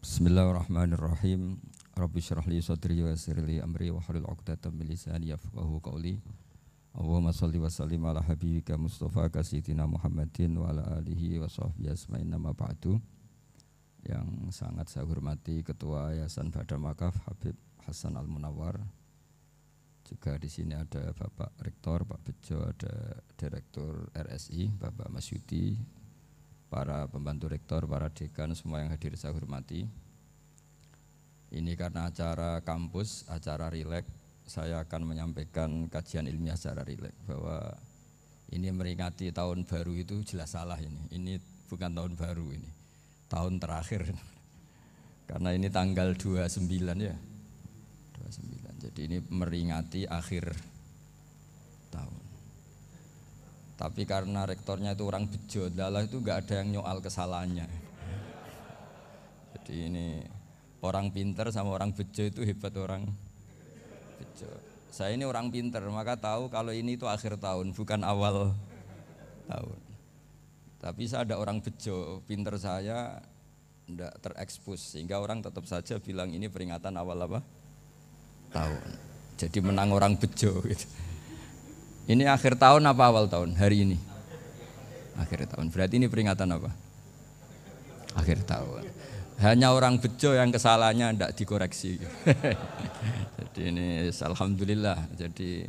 Bismillahirrahmanirrahim. Rabbi syrah li sadri wa yassir li amri wa hlul 'uqdatam min lisani yafqahu qawli. Allahumma shalli wa sallim ala habibika Mustafa sayyidina Muhammadin wa ala alihi wa sahbihi asma'in nama ba'du. Yang sangat saya hormati Ketua Yayasan Badam Wakaf Habib Hasan Al-Munawwar. Juga di sini ada Bapak Rektor, Pak Bejo, ada Direktur RSI, Bapak Masyudi, para pembantu rektor, para dekan, semua yang hadir saya hormati. Ini karena acara kampus, acara rileks, saya akan menyampaikan kajian ilmiah secara rileks bahwa ini meringati tahun baru itu jelas salah ini. Ini bukan tahun baru ini, tahun terakhir. Karena ini tanggal 29 ya. 29. Jadi ini meringati akhir tahun. Tapi karena rektornya itu orang bejo, dalah itu enggak ada yang nyoal kesalahannya. Jadi ini orang pinter sama orang bejo itu hebat orang bejo. Saya ini orang pinter, maka tahu kalau ini itu akhir tahun, bukan awal tahun. Tapi saya ada orang bejo, pinter saya tidak terekspos, sehingga orang tetap saja bilang ini peringatan awal apa? Tahun. Jadi menang orang bejo gitu. Ini akhir tahun apa awal tahun? Hari ini akhir tahun. Berarti ini peringatan apa? Akhir tahun. Hanya orang bejo yang kesalahannya tidak dikoreksi. Jadi ini alhamdulillah. Jadi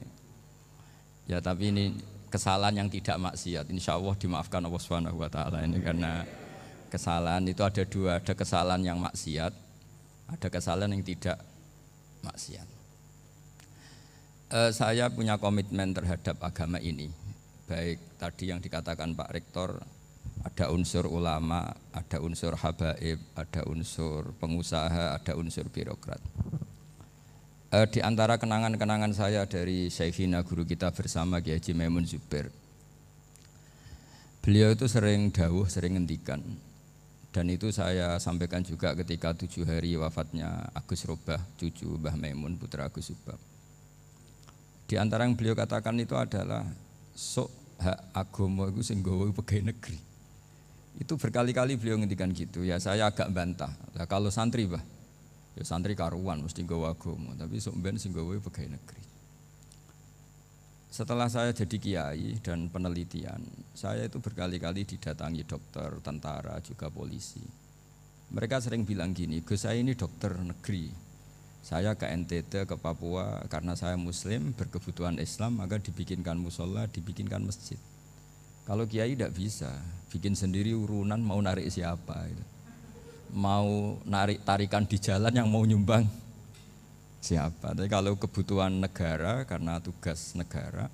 ya tapi ini kesalahan yang tidak maksiat. Insya Allah dimaafkan Allah Subhanahu Wa Taala ini karena kesalahan itu ada dua. Ada kesalahan yang maksiat, ada kesalahan yang tidak maksiat. Saya punya komitmen terhadap agama ini. Baik tadi yang dikatakan Pak Rektor, ada unsur ulama, ada unsur habaib, ada unsur pengusaha, ada unsur birokrat. Di antara kenangan-kenangan saya dari Syekhina guru kita bersama Kiai Haji Maimun Zubair, beliau itu sering dawuh, sering ngendikan. Dan itu saya sampaikan juga ketika 7 hari wafatnya Agus Robah, cucu Mbah Maimun, putra Agus Subah. Di antara yang beliau katakan itu adalah sok hak agama itu sing gawe pegawai negeri. Itu berkali-kali beliau ngendikan gitu. Ya saya agak bantah. Lah kalau santri bah, ya santri karuan mesti gawe agama, tapi sok ben sing gawe pegawai negeri. Setelah saya jadi kiai dan penelitian, saya itu berkali-kali didatangi dokter, tentara, juga polisi. Mereka sering bilang gini, Gus saya ini dokter negeri. Saya ke NTT, ke Papua, karena saya muslim, berkebutuhan Islam, maka dibikinkan musola, dibikinkan masjid. Kalau kiai tidak bisa, bikin sendiri urunan mau narik siapa. Gitu. Mau narik tarikan di jalan yang mau nyumbang siapa. Tapi kalau kebutuhan negara, karena tugas negara,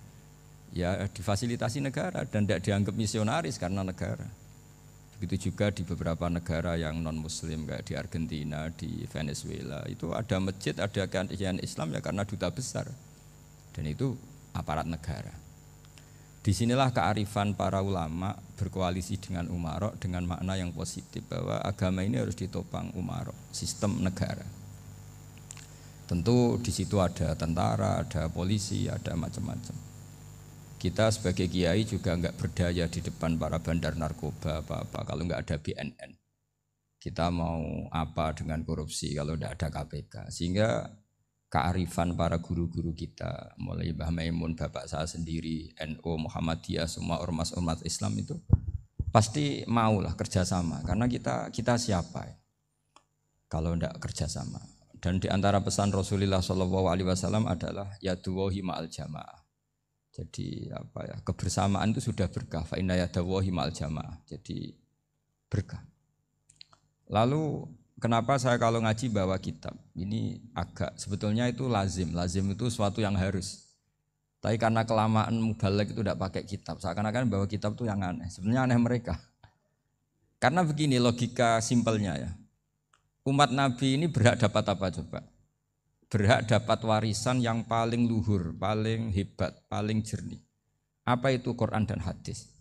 ya difasilitasi negara dan tidak dianggap misionaris karena negara. Begitu juga di beberapa negara yang non-muslim kayak di Argentina, di Venezuela itu ada masjid, ada kajian Islam ya karena duta besar dan itu aparat negara. Disinilah kearifan para ulama berkoalisi dengan umarok dengan makna yang positif bahwa agama ini harus ditopang umarok, sistem negara. Tentu di situ ada tentara, ada polisi, ada macam-macam. Kita sebagai kiai juga enggak berdaya di depan para bandar narkoba apa-apa kalau enggak ada BNN. Kita mau apa dengan korupsi kalau enggak ada KPK. Sehingga kearifan para guru-guru kita, mulai Mbah Maimun, bapak saya sendiri, NU, Muhammadiyah, semua ormas-ormas Islam itu pasti maulah kerjasama. Karena kita siapa ya? Kalau enggak kerjasama. Dan di antara pesan Rasulullah SAW adalah yaduwahi ma'al jamaah. Jadi apa ya, kebersamaan itu sudah berkah. Fa inna yadallahi ma'al jamaah. Jadi berkah. Lalu kenapa saya kalau ngaji bawa kitab? Ini agak sebetulnya itu lazim. Lazim itu suatu yang harus. Tapi karena kelamaan mubalek itu tidak pakai kitab. Seakan-akan bawa kitab itu yang aneh. Sebenarnya aneh mereka. Karena begini logika simpelnya ya. Umat Nabi ini berhak dapat apa coba? Berhak dapat warisan yang paling luhur, paling hebat, paling jernih. Apa itu Quran dan hadis?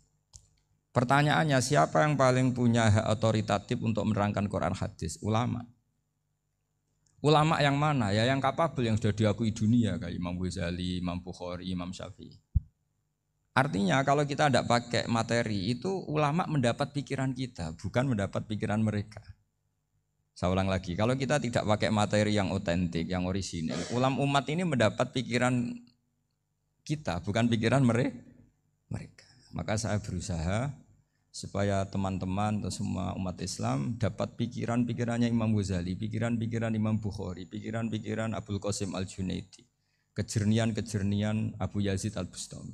Pertanyaannya siapa yang paling punya hak otoritatif untuk menerangkan Quran hadis? Ulama. Ulama yang mana? Ya yang kapabel, yang sudah diakui dunia kayak Imam Ghazali, Imam Bukhari, Imam Syafi'i. Artinya kalau kita tidak pakai materi itu ulama mendapat pikiran kita, bukan mendapat pikiran mereka. Saya ulang lagi, kalau kita tidak pakai materi yang otentik, yang orisinil, umat ini mendapat pikiran kita, bukan pikiran mereka. Maka saya berusaha supaya teman-teman atau semua umat Islam dapat pikiran-pikirannya Imam Ghazali, pikiran-pikiran Imam Bukhari, pikiran-pikiran Abdul Qasim Al-Junaidi, kejernian-kejernian Abu Yazid Al-Bustami.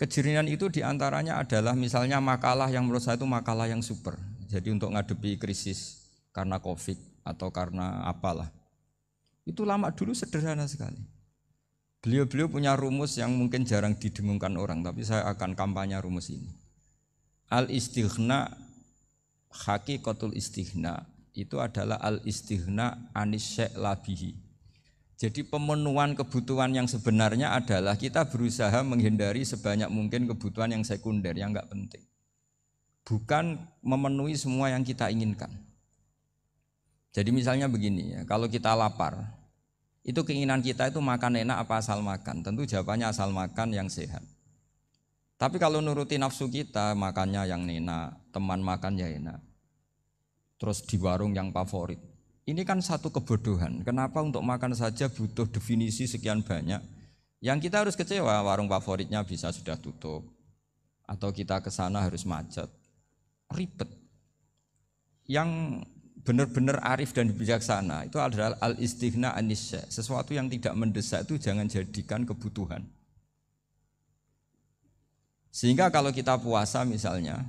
Kejernian itu diantaranya adalah misalnya makalah yang menurut saya itu makalah yang super. Jadi untuk ngadepi krisis karena Covid atau karena apalah, itu lama dulu sederhana sekali. Beliau punya rumus yang mungkin jarang didengungkan orang, tapi saya akan kampanye rumus ini. Al-istighna, hakikatul istighna, itu adalah al-istighna anis syai' labihi. Jadi pemenuhan kebutuhan yang sebenarnya adalah kita berusaha menghindari sebanyak mungkin kebutuhan yang sekunder, yang enggak penting. Bukan memenuhi semua yang kita inginkan. Jadi misalnya begini ya, kalau kita lapar, itu keinginan kita itu makan enak apa asal makan? Tentu jawabannya asal makan yang sehat. Tapi kalau nuruti nafsu kita, makannya yang enak, teman makan ya enak, terus di warung yang favorit. Ini kan satu kebodohan. Kenapa untuk makan saja butuh definisi sekian banyak? Yang kita harus kecewa, warung favoritnya bisa sudah tutup, atau kita ke sana harus macet. Ribet. Yang benar-benar arif dan bijaksana itu adalah al-istighna anisya. Sesuatu yang tidak mendesak itu jangan jadikan kebutuhan. Sehingga kalau kita puasa misalnya,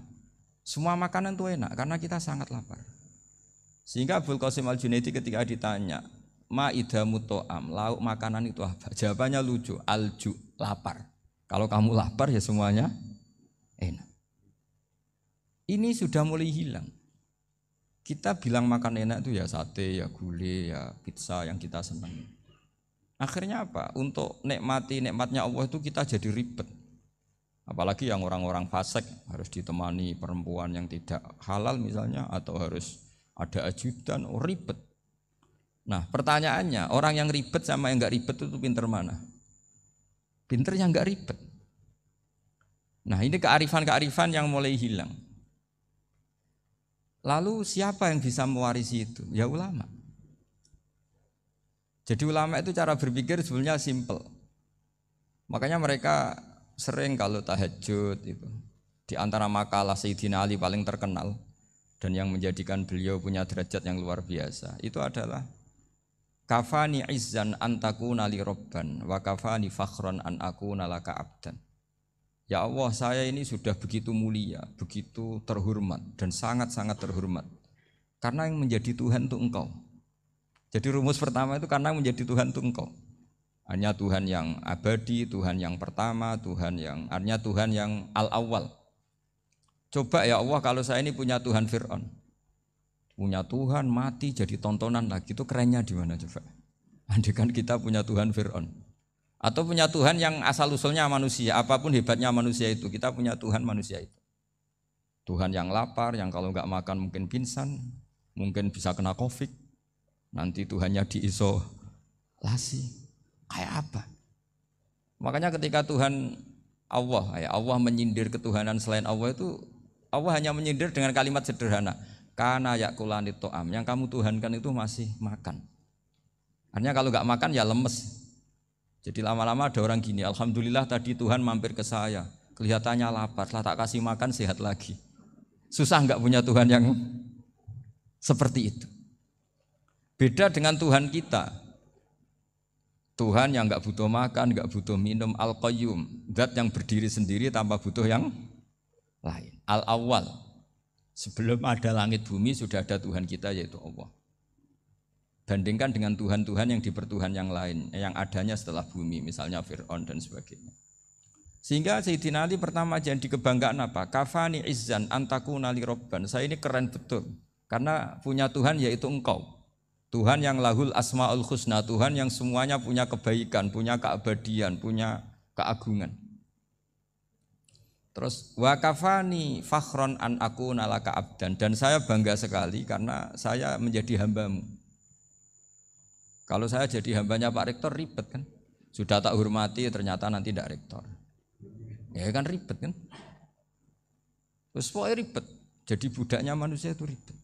semua makanan itu enak karena kita sangat lapar. Sehingga Abdul Qasim Al-Junaidi ketika ditanya, ma idamu to'am, lauk makanan itu apa? Jawabannya lucu, alju, lapar. Kalau kamu lapar ya semuanya enak. Ini sudah mulai hilang. Kita bilang makan enak itu ya sate, ya gulai, ya pizza yang kita senang. Akhirnya apa? Untuk nikmati nikmatnya Allah itu kita jadi ribet. Apalagi yang orang-orang fasik harus ditemani perempuan yang tidak halal misalnya, atau harus ada ajudan, ribet. Nah pertanyaannya, orang yang ribet sama yang enggak ribet itu pinter mana? Pinter yang enggak ribet. Nah ini kearifan-kearifan yang mulai hilang. Lalu siapa yang bisa mewarisi itu? Ya ulama. Jadi ulama itu cara berpikir sebenarnya simple. Makanya mereka sering kalau tahajud itu, di antara makalah Sayyidina Ali paling terkenal dan yang menjadikan beliau punya derajat yang luar biasa, itu adalah kafani izzan antakuna li robban wa kafani fakhron an akuna laka abdan. Ya Allah, saya ini sudah begitu mulia, begitu terhormat dan sangat-sangat terhormat. Karena yang menjadi Tuhan itu Engkau. Jadi rumus pertama itu karena menjadi Tuhan itu Engkau. Hanya Tuhan yang abadi, Tuhan yang pertama, hanya Tuhan yang al-awwal. Coba ya Allah kalau saya ini punya Tuhan Fir'aun. Punya Tuhan mati jadi tontonan lagi, itu kerennya di mana coba? Andai kan kita punya Tuhan Fir'aun. Atau punya Tuhan yang asal-usulnya manusia, apapun hebatnya manusia itu, kita punya Tuhan manusia itu. Tuhan yang lapar, yang kalau enggak makan mungkin pingsan, mungkin bisa kena Covid, nanti Tuhannya diisolasi, kayak apa? Makanya ketika Tuhan Allah menyindir ketuhanan selain Allah itu, Allah hanya menyindir dengan kalimat sederhana, kana yakulanit to'am, yang kamu tuhankan itu masih makan. Artinya kalau enggak makan ya lemes. Jadi lama-lama ada orang gini, alhamdulillah tadi Tuhan mampir ke saya, kelihatannya lapar, setelah tak kasih makan sehat lagi. Susah enggak punya Tuhan yang seperti itu. Beda dengan Tuhan kita. Tuhan yang enggak butuh makan, enggak butuh minum, al-qayyum, zat yang berdiri sendiri tanpa butuh yang lain. Al-awwal, sebelum ada langit bumi sudah ada Tuhan kita yaitu Allah. Bandingkan dengan Tuhan-Tuhan yang dipertuhan yang lain, yang adanya setelah bumi, misalnya Fir'aun dan sebagainya. Sehingga Sayyidina Ali pertama jadi kebanggaan apa? Kafani izzan antakuna li robban. Saya ini keren betul, karena punya Tuhan yaitu Engkau. Tuhan yang lahul asma'ul husna, Tuhan yang semuanya punya kebaikan, punya keabadian, punya keagungan. Terus wa kafani fakhron an akuna laka abdan, dan saya bangga sekali karena saya menjadi hambamu. Kalau saya jadi hambanya Pak Rektor ribet kan, sudah tak hormati ternyata nanti tidak rektor, ya kan ribet kan, terus pokoknya ribet, jadi budaknya manusia itu ribet.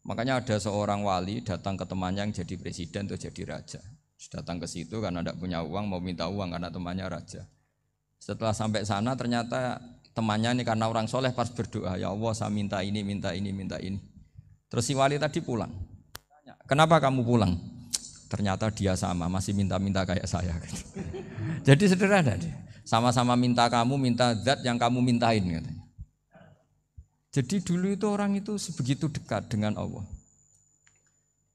Makanya ada seorang wali datang ke temannya yang jadi presiden atau jadi raja. Datang ke situ karena tidak punya uang, mau minta uang karena temannya raja. Setelah sampai sana ternyata temannya ini karena orang soleh pas berdoa, ya Allah saya minta ini, minta ini, minta ini. Terus si wali tadi pulang. Kenapa kamu pulang? Ternyata dia sama, masih minta-minta kayak saya. Jadi sederhana dia. Sama-sama minta kamu, minta zat yang kamu mintain katanya. Jadi dulu itu orang itu sebegitu dekat dengan Allah.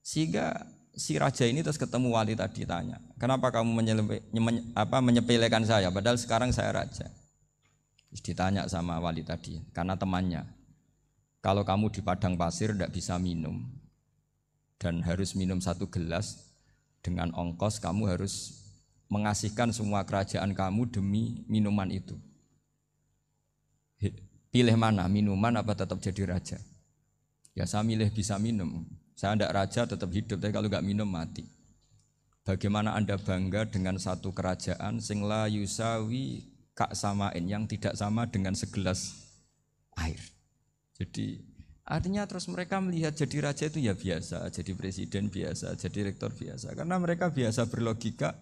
Sehingga si raja ini terus ketemu wali tadi tanya, kenapa kamu menyepelekan saya padahal sekarang saya raja. Terus ditanya sama wali tadi, karena temannya, kalau kamu di padang pasir tidak bisa minum dan harus minum 1 gelas, dengan ongkos kamu harus mengasihkan semua kerajaan kamu demi minuman itu. Pilih mana, minuman apa tetap jadi raja? Ya saya milih bisa minum. Saya tidak raja tetap hidup, tapi kalau nggak minum mati. Bagaimana Anda bangga dengan satu kerajaan sing la yusawi kak samain, yang tidak sama dengan segelas air. Jadi artinya terus mereka melihat jadi raja itu ya biasa, jadi presiden biasa, jadi rektor biasa. Karena mereka biasa berlogika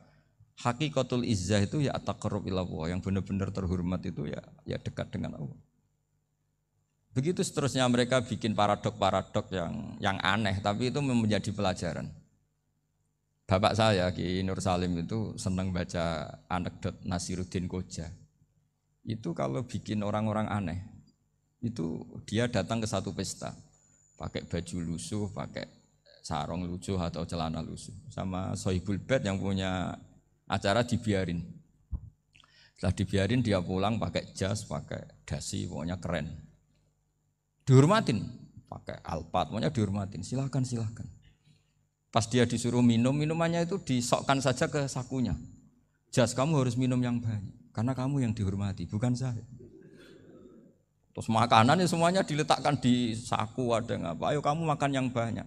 hakikatul izzah itu ya at-taqarrub ila Allah, yang benar-benar terhormat itu ya dekat dengan Allah. Begitu seterusnya mereka bikin paradok-paradok yang aneh, tapi itu menjadi pelajaran. Bapak saya Ki Nur Salim itu senang baca anekdot Nasiruddin Koja. Itu kalau bikin orang-orang aneh, itu dia datang ke satu pesta, pakai baju lusuh, pakai sarung lusuh atau celana lusuh, sama Sohibul Bait yang punya acara dibiarin. Setelah dibiarin dia pulang pakai jas, pakai dasi, pokoknya keren. Dihormatin, pakai alpat, pokoknya dihormatin, silakan. Pas dia disuruh minum, minumannya itu disokkan saja ke sakunya. Jas, kamu harus minum yang banyak, karena kamu yang dihormati, bukan saya. Terus makanan semuanya diletakkan di saku, ada yang apa, ayo kamu makan yang banyak.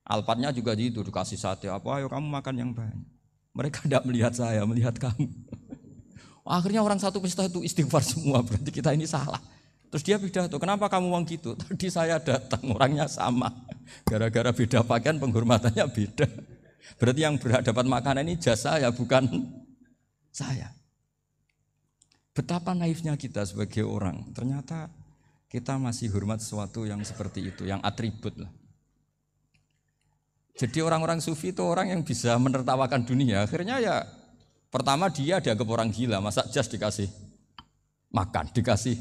Alpatnya juga gitu, dikasih sate, apa, ayo kamu makan yang banyak. Mereka tidak melihat saya, melihat kamu. Akhirnya orang satu pesta itu istighfar semua, berarti kita ini salah. Terus dia pidato, kenapa kamu uang gitu? Tadi saya datang, orangnya sama. Gara-gara beda pakaian, penghormatannya beda. Berarti yang berhak dapat makanan ini jasa ya, bukan saya. Betapa naifnya kita sebagai orang. Ternyata kita masih hormat sesuatu yang seperti itu, yang atribut lah. Jadi orang-orang sufi itu orang yang bisa menertawakan dunia. Akhirnya ya, pertama dia dianggap orang gila, masa jas dikasih makan, dikasih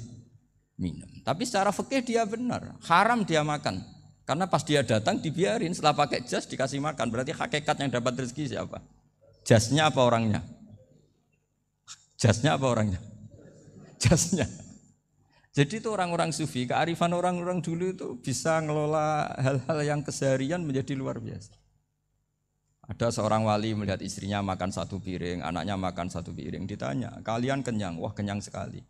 minum. Tapi secara fikih dia benar, haram dia makan. Karena pas dia datang dibiarin, setelah pakai jas dikasih makan. Berarti hakikat yang dapat rezeki siapa? Jasnya apa orangnya? Jasnya apa orangnya? Jasnya. Jadi itu orang-orang sufi, kearifan orang-orang dulu itu bisa ngelola hal-hal yang keseharian menjadi luar biasa. Ada seorang wali melihat istrinya makan 1 piring, anaknya makan 1 piring. Ditanya, kalian kenyang? Wah kenyang sekali.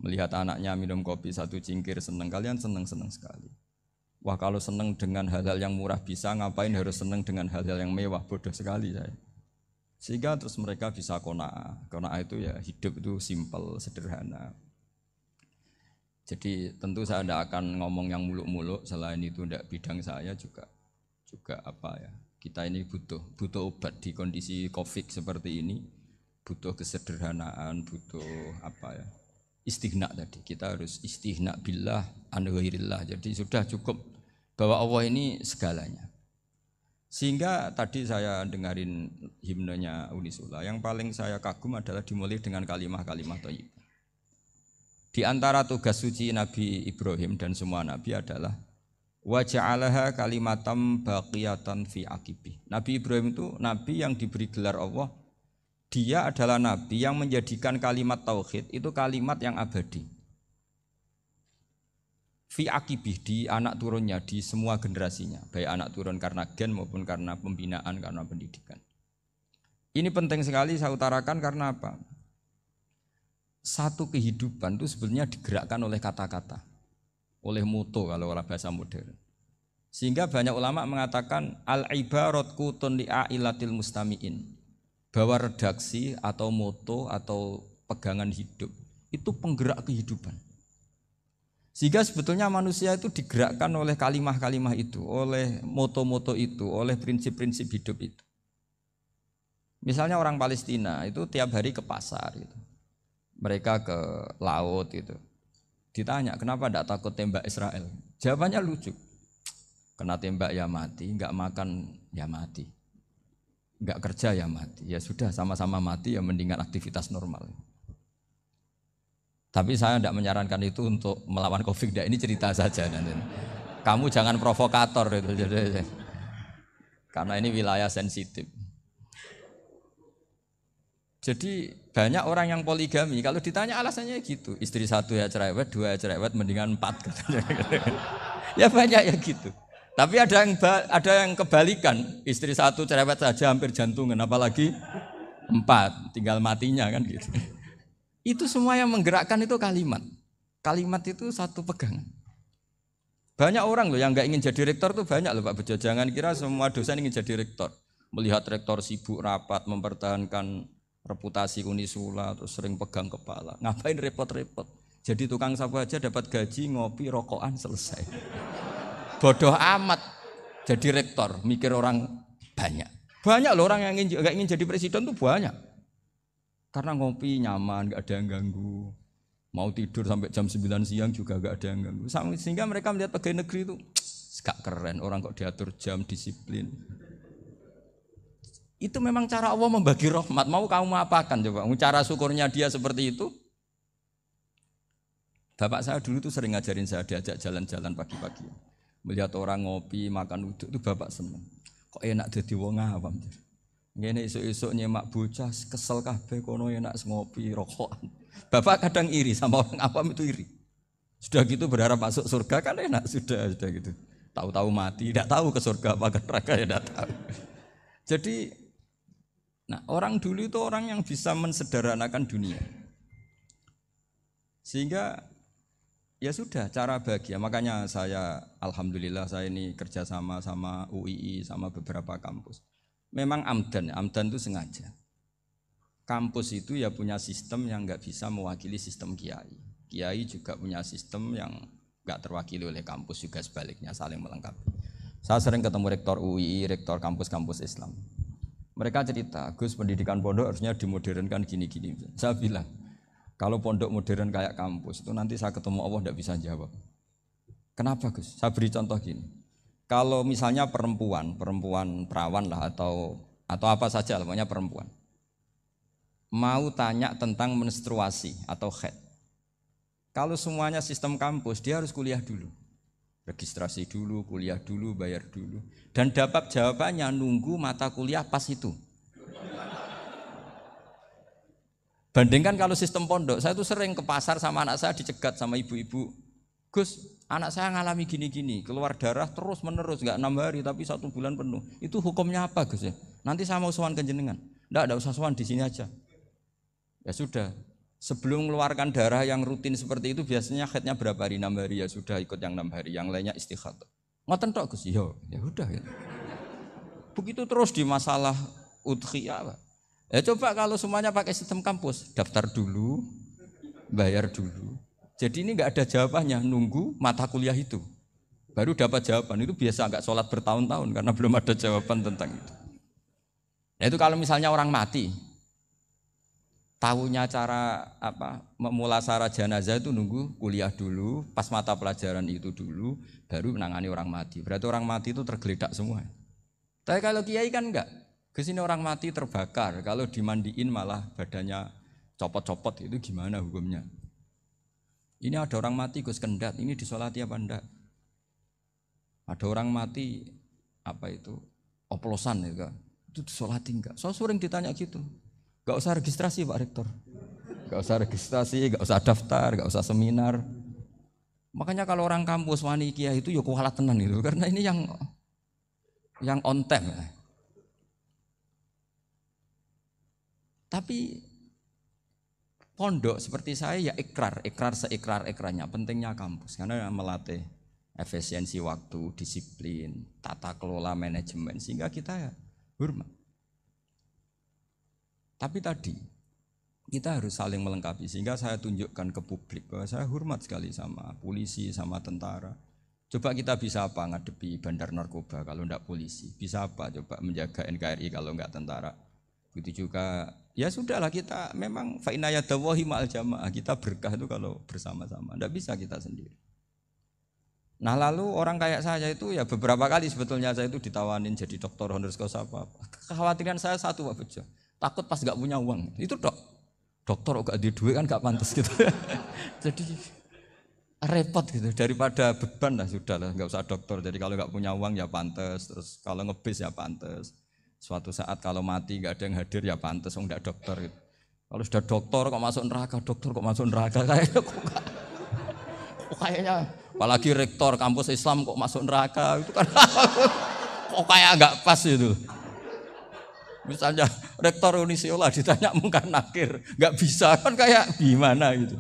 Melihat anaknya minum kopi 1 cingkir senang, kalian senang sekali. Wah kalau senang dengan hal-hal yang murah bisa, ngapain harus senang dengan hal-hal yang mewah, bodoh sekali saya. Sehingga terus mereka bisa qanaah. Qanaah itu ya hidup itu simpel, sederhana. Jadi tentu saya tidak akan ngomong yang muluk-muluk, selain itu tidak bidang saya juga apa ya. Kita ini butuh obat di kondisi Covid seperti ini, butuh kesederhanaan, butuh apa ya? Istighna tadi, kita harus istighna billah an ghairillah. Jadi sudah cukup bahwa Allah ini segalanya. Sehingga tadi saya dengarin himnenya Unisula, yang paling saya kagum adalah dimulai dengan kalimat-kalimat thayyibah. Di antara tugas suci Nabi Ibrahim dan semua nabi adalah wa ja'alaha kalimatam baqiyatan fi aqibih. Nabi Ibrahim itu nabi yang diberi gelar Allah. Dia adalah nabi yang menjadikan kalimat tauhid itu kalimat yang abadi. Fi aqibih, di anak turunnya, di semua generasinya, baik anak turun karena gen maupun karena pembinaan, karena pendidikan. Ini penting sekali saya utarakan karena apa? Satu kehidupan itu sebenarnya digerakkan oleh kata-kata, oleh moto kalau orang bahasa modern. Sehingga banyak ulama mengatakan al-ibarat qutun li'ailatil mustami'in, bahwa redaksi atau moto atau pegangan hidup itu penggerak kehidupan. Sehingga sebetulnya manusia itu digerakkan oleh kalimah-kalimah itu, oleh moto-moto itu, oleh prinsip-prinsip hidup itu. Misalnya orang Palestina itu tiap hari ke pasar gitu. Mereka ke laut gitu. Ditanya, kenapa tidak takut tembak Israel? Jawabannya lucu. Kena tembak ya mati, enggak makan ya mati. Enggak kerja ya mati. Ya sudah sama-sama mati ya mendingan aktivitas normal. Tapi saya tidak menyarankan itu untuk melawan Covid. Ini cerita saja nanti. Kamu jangan provokator itu. Karena ini wilayah sensitif. Jadi banyak orang yang poligami. Kalau ditanya alasannya gitu, istri satu ya cerewet, dua ya cerewet, mendingan 4. Ya banyak ya gitu. Tapi ada yang kebalikan, istri satu cerewet saja hampir jantungan, apalagi 4, tinggal matinya kan gitu. Itu semua yang menggerakkan itu kalimat. Kalimat itu satu pegangan. Banyak orang loh yang nggak ingin jadi rektor tuh banyak loh Pak Bejo. Jangan kira semua dosen ingin jadi rektor. Melihat rektor sibuk rapat, mempertahankan reputasi Unisula, terus sering pegang kepala. Ngapain repot-repot? Jadi tukang sapu aja dapat gaji, ngopi, rokokan, selesai. Bodoh amat jadi rektor, mikir orang banyak. Banyak loh orang yang nggak ingin jadi presiden tuh banyak. Karena ngopi nyaman, gak ada yang ganggu. Mau tidur sampai jam 9 siang juga gak ada yang ganggu. Sehingga mereka melihat pegawai negeri itu gak keren, orang kok diatur jam, disiplin. Itu memang cara Allah membagi rahmat. Mau kamu apakan coba? Cara syukurnya dia seperti itu. Bapak saya dulu tuh sering ngajarin saya, diajak jalan-jalan pagi-pagi. Melihat orang ngopi, makan uduk itu bapak seneng. Kok enak jadi wong awam. Ngene esuk-esuk nyemak bocah kesel kabeh kono enak ngopi rokokan. Bapak kadang iri sama orang awam itu iri. Sudah gitu berharap masuk surga kan enak sudah gitu. Tahu-tahu mati, tidak tahu ke surga apa ke neraka ya tidak tahu. Jadi orang dulu itu orang yang bisa mensederhanakan dunia. Sehingga ya sudah cara bahagia. Makanya saya alhamdulillah saya ini kerjasama sama UII sama beberapa kampus. Memang amdan itu sengaja. Kampus itu ya punya sistem yang nggak bisa mewakili sistem kiai. Kiai juga punya sistem yang nggak terwakili oleh kampus juga sebaliknya saling melengkapi. Saya sering ketemu rektor UII, rektor kampus-kampus Islam. Mereka cerita, Gus pendidikan pondok harusnya dimodernkan gini-gini. Saya bilang, kalau pondok modern kayak kampus itu nanti saya ketemu Allah nggak bisa jawab. Kenapa Gus? Saya beri contoh gini. Kalau misalnya perempuan perawan lah atau apa saja, namanya perempuan, mau tanya tentang menstruasi atau haid. Kalau semuanya sistem kampus, dia harus kuliah dulu, registrasi dulu, kuliah dulu, bayar dulu, dan dapat jawabannya nunggu mata kuliah pas itu. Bandingkan kalau sistem pondok, saya tuh sering ke pasar sama anak saya dicegat sama ibu-ibu, Gus, anak saya ngalami gini-gini, keluar darah terus menerus, nggak 6 hari tapi 1 bulan penuh. Itu hukumnya apa Gus ya? Nanti saya mau sowan ke jenengan. Nggak usah sowan di sini aja. Ya sudah, sebelum mengeluarkan darah yang rutin seperti itu biasanya haidnya berapa hari? 6 hari ya sudah ikut yang 6 hari, yang lainnya istighatsah. Ngoten tok Gus, ya udah ya. Begitu terus di masalah udhiyah. Ya coba kalau semuanya pakai sistem kampus, daftar dulu, bayar dulu. Jadi ini nggak ada jawabannya, nunggu mata kuliah itu baru dapat jawaban. Itu biasa nggak sholat bertahun-tahun karena belum ada jawaban tentang itu. Nah itu kalau misalnya orang mati, tahunya cara memulasara jenazah itu nunggu kuliah dulu, pas mata pelajaran itu dulu, baru menangani orang mati. Berarti orang mati itu tergeledak semua. Tapi kalau kiai kan enggak. Kesini orang mati terbakar, kalau dimandiin malah badannya copot-copot, itu gimana hukumnya? Ini ada orang mati Gus Kendat, ini disolati apa enggak? Ada orang mati oplosan ya, itu disolati enggak? So sering ditanya gitu. Enggak usah registrasi Pak Rektor. Enggak usah registrasi, enggak usah daftar, enggak usah seminar. Makanya kalau orang kampus wani kiai itu ya kualat tenan itu, karena ini yang on time. Tapi pondok seperti saya ya ikrar seikrar-ikrarnya. Pentingnya kampus karena melatih efisiensi waktu, disiplin, tata kelola manajemen sehingga kita ya hormat. Tapi tadi Kita harus saling melengkapi sehingga saya tunjukkan ke publik bahwa saya hormat sekali sama polisi, sama tentara. Coba kita bisa apa ngadepi bandar narkoba kalau enggak polisi? Bisa apa coba menjaga NKRI kalau enggak tentara? Begitu juga ya sudahlah kita memang fa inna yadallahi ma'al jamaah. Kita berkah itu kalau bersama-sama. Enggak bisa kita sendiri. Nah lalu orang kayak saya itu ya beberapa kali sebetulnya saya itu ditawanin jadi dokter honoris causa apa. Kekhawatiran saya satu Pak Bejo. Takut pas enggak punya uang. Itu dokter gak di duit kan gak pantas gitu. Jadi repot gitu daripada beban lah sudah lah nggak usah dokter. Jadi kalau nggak punya uang ya pantas, terus kalau ngebis ya pantas. Suatu saat kalau mati nggak ada yang hadir ya pantas, nggak dokter gitu. Kalau sudah dokter kok masuk neraka, dokter kok masuk neraka kayaknya apalagi rektor kampus Islam kok masuk neraka itu kan kok kayak nggak pas itu. Misalnya rektor Unisiola ditanya mungkar nakir, nggak bisa kan kayak gimana gitu.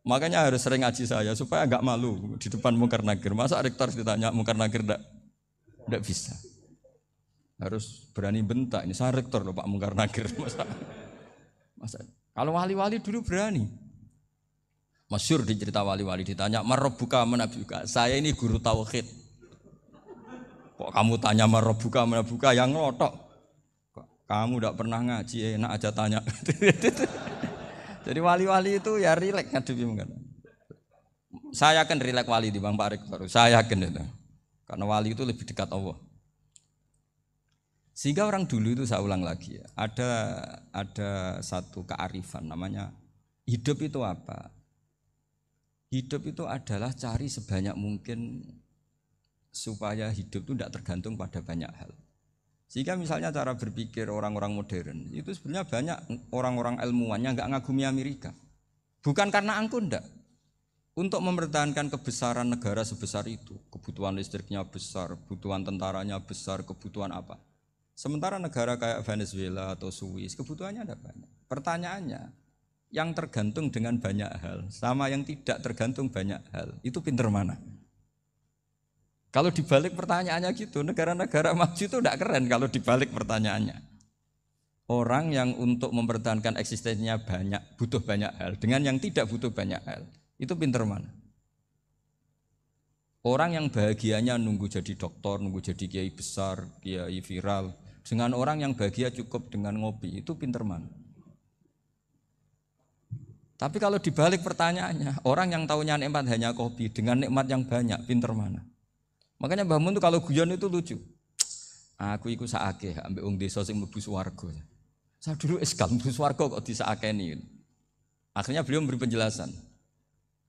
Makanya harus sering ngaji saya supaya nggak malu di depan mungkar nakir. Masa rektor ditanya mungkar nakir nggak bisa. Harus berani bentak. Ini saya rektor loh Pak mungkar nakir. Masa. Kalau wali-wali dulu berani. Masyhur di cerita wali-wali ditanya marabbuka manabuka. Saya ini guru tauhid. Kok kamu tanya marabbuka manabuka yang ngelotok. Kamu tidak pernah ngaji, enak aja tanya. Jadi wali-wali itu ya rileks ngadepi mungkin. Saya yakin rileks wali di Bang Pak Rektor. Saya yakin itu. Karena wali itu lebih dekat Allah. Sehingga orang dulu itu saya ulang lagi ya, ada satu kearifan namanya hidup itu apa? Hidup itu adalah cari sebanyak mungkin supaya hidup itu tidak tergantung pada banyak hal. Sehingga misalnya cara berpikir orang-orang modern itu sebenarnya banyak orang-orang ilmuwan yang nggak ngagumi Amerika. Bukan karena angkuh ndak. Untuk mempertahankan kebesaran negara sebesar itu, kebutuhan listriknya besar, kebutuhan tentaranya besar, kebutuhan apa. Sementara negara kayak Venezuela atau Swiss kebutuhannya ada banyak. Pertanyaannya, yang tergantung dengan banyak hal sama yang tidak tergantung banyak hal, itu pinter mana? Kalau dibalik pertanyaannya gitu, negara-negara maju itu tidak keren kalau dibalik pertanyaannya. Orang yang untuk mempertahankan eksistensinya banyak, butuh banyak hal, dengan yang tidak butuh banyak hal, itu pinter mana? Orang yang bahagianya nunggu jadi dokter, nunggu jadi kiai besar, kiai viral, dengan orang yang bahagia cukup dengan ngopi, itu pinter mana? Tapi kalau dibalik pertanyaannya, orang yang tahunya nikmat hanya kopi, dengan nikmat yang banyak, pinter mana? Makanya Mbah Mun tuh kalau guyon itu lucu. Aku iku sakake ambek wong desa sing mlebu swarga. Saya dulu eskal mlebu swarga kok disakeni. Akhirnya beliau memberi penjelasan.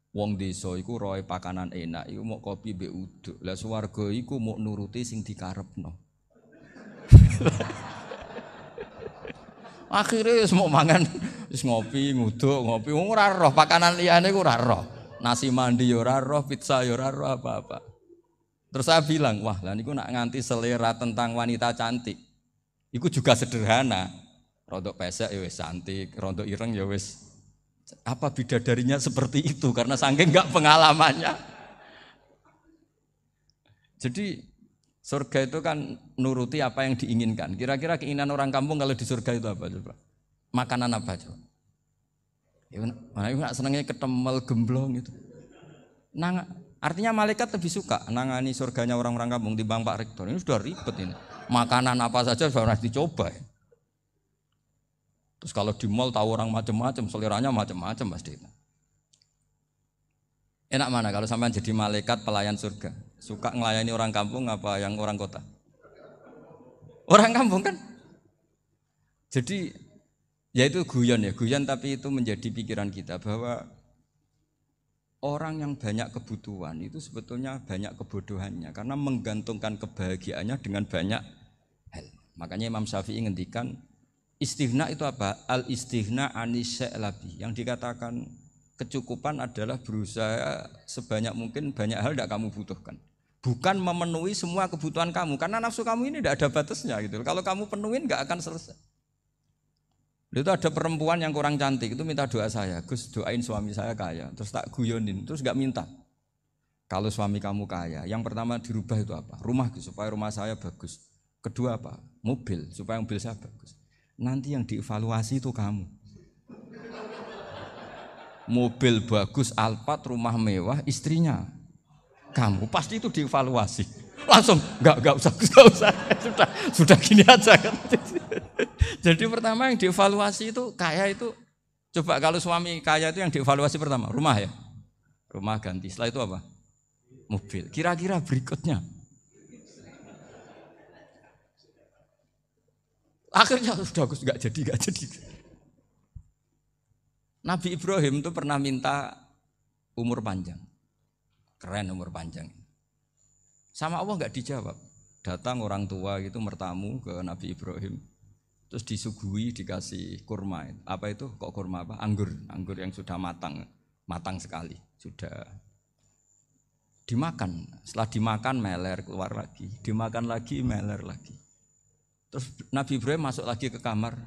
Wong desa iku roe pakanan enak, iku mau kopi mbek uduk. Lah swarga iku mau nuruti sing dikarepno. Akhirnya wis mau mangan, wis ngopi, nguduk, ngopi, ora roh pakanan liyane ku ora roh. Nasi mandi ya ora roh, pizza ya ora roh apa-apa. Terus saya bilang, wah lah niku nak nganti selera tentang wanita cantik. Iku juga sederhana. Rodok pesek ya wis cantik, rodok ireng ya wis. Apa bidadarinya seperti itu karena saking enggak pengalamannya. Jadi surga itu kan nuruti apa yang diinginkan. Kira-kira keinginan orang kampung kalau di surga itu apa coba? Makanan apa coba? Ya mana senengnya ketemel gemblong itu. Artinya malaikat lebih suka nangani surganya orang-orang kampung timbang Pak Rektor. Ini sudah ribet ini. Makanan apa saja sudah harus dicoba. Ya. Terus kalau di mall tahu orang macam-macam, seleranya macam-macam pasti itu. Enak mana kalau sampai jadi malaikat pelayan surga? Suka ngelayani orang kampung apa yang orang kota? Orang kampung kan? Jadi ya itu guyon ya, guyon tapi itu menjadi pikiran kita bahwa orang yang banyak kebutuhan itu sebetulnya banyak kebodohannya karena menggantungkan kebahagiaannya dengan banyak hal. Makanya Imam Syafi'i ngendikan istighna itu apa? Al istighna anis sya'labi. Yang dikatakan kecukupan adalah berusaha sebanyak mungkin banyak hal tidak kamu butuhkan. Bukan memenuhi semua kebutuhan kamu karena nafsu kamu ini tidak ada batasnya gitu. Kalau kamu penuhin nggak akan selesai. Itu ada perempuan yang kurang cantik itu minta doa saya, Gus doain suami saya kaya, terus tak guyonin, terus nggak minta. Kalau suami kamu kaya, yang pertama dirubah itu apa? Rumah Gus, supaya rumah saya bagus. Kedua apa? Mobil, supaya mobil saya bagus. Nanti yang dievaluasi itu kamu. mobil bagus, Alphard, rumah mewah, istrinya kamu, pasti itu dievaluasi. Langsung enggak usah. Sudah gini aja kan. Jadi pertama yang dievaluasi itu kaya itu, coba kalau suami kaya itu yang dievaluasi pertama rumah ya. Rumah ganti, setelah itu apa? Mobil. Kira-kira berikutnya. Akhirnya sudah enggak jadi. Nabi Ibrahim itu pernah minta umur panjang. Keren umur panjang. Sama Allah enggak dijawab. Datang orang tua gitu mertamu ke Nabi Ibrahim. Terus disuguhi dikasih kurma. Apa itu? Kok kurma apa? Anggur yang sudah matang sekali. Sudah dimakan. Setelah dimakan meler keluar lagi. Dimakan lagi meler lagi. Terus Nabi Ibrahim masuk lagi ke kamar.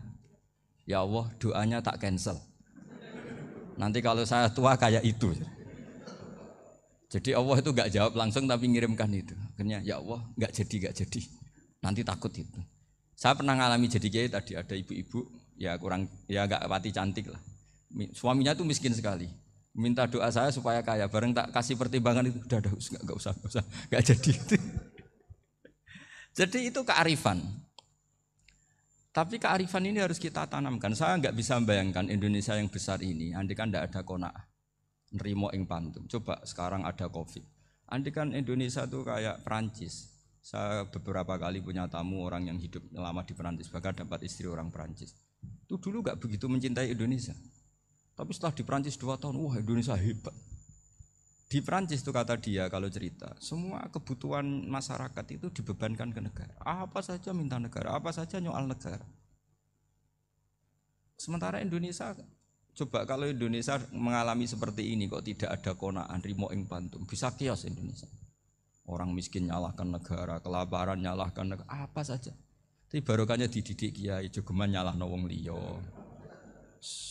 Ya Allah, doanya tak cancel. Nanti kalau saya tua kayak itu. Jadi Allah itu enggak jawab langsung tapi ngirimkan itu. Akhirnya ya Allah enggak jadi. Nanti takut itu. Saya pernah ngalami jadi kiai tadi, ada ibu-ibu ya enggak pati cantik lah. Suaminya tuh miskin sekali. Minta doa saya supaya kaya, bareng tak kasih pertimbangan itu udah enggak usah. Enggak jadi itu. Jadi itu kearifan. Tapi kearifan ini harus kita tanamkan. Saya enggak bisa membayangkan Indonesia yang besar ini andai kan enggak ada qanaah, nerimo ing pantum. Coba sekarang ada Covid. Andai kan Indonesia tuh kayak Perancis. Saya beberapa kali punya tamu orang yang hidup lama di Perancis, bahkan dapat istri orang Perancis. Itu dulu enggak begitu mencintai Indonesia. Tapi setelah di Perancis 2 tahun, wah Indonesia hebat. Di Perancis itu kata dia kalau cerita, semua kebutuhan masyarakat itu dibebankan ke negara. Apa saja minta negara, apa saja nyoal negara. Sementara Indonesia, coba kalau Indonesia mengalami seperti ini kok tidak ada qanaah rimo ing pantum, bisa kios Indonesia. Orang miskin nyalahkan negara, kelaparan nyalahkan negara, apa saja. Tapi barokahnya dididik kiai, jogeman nyalahno wong liya.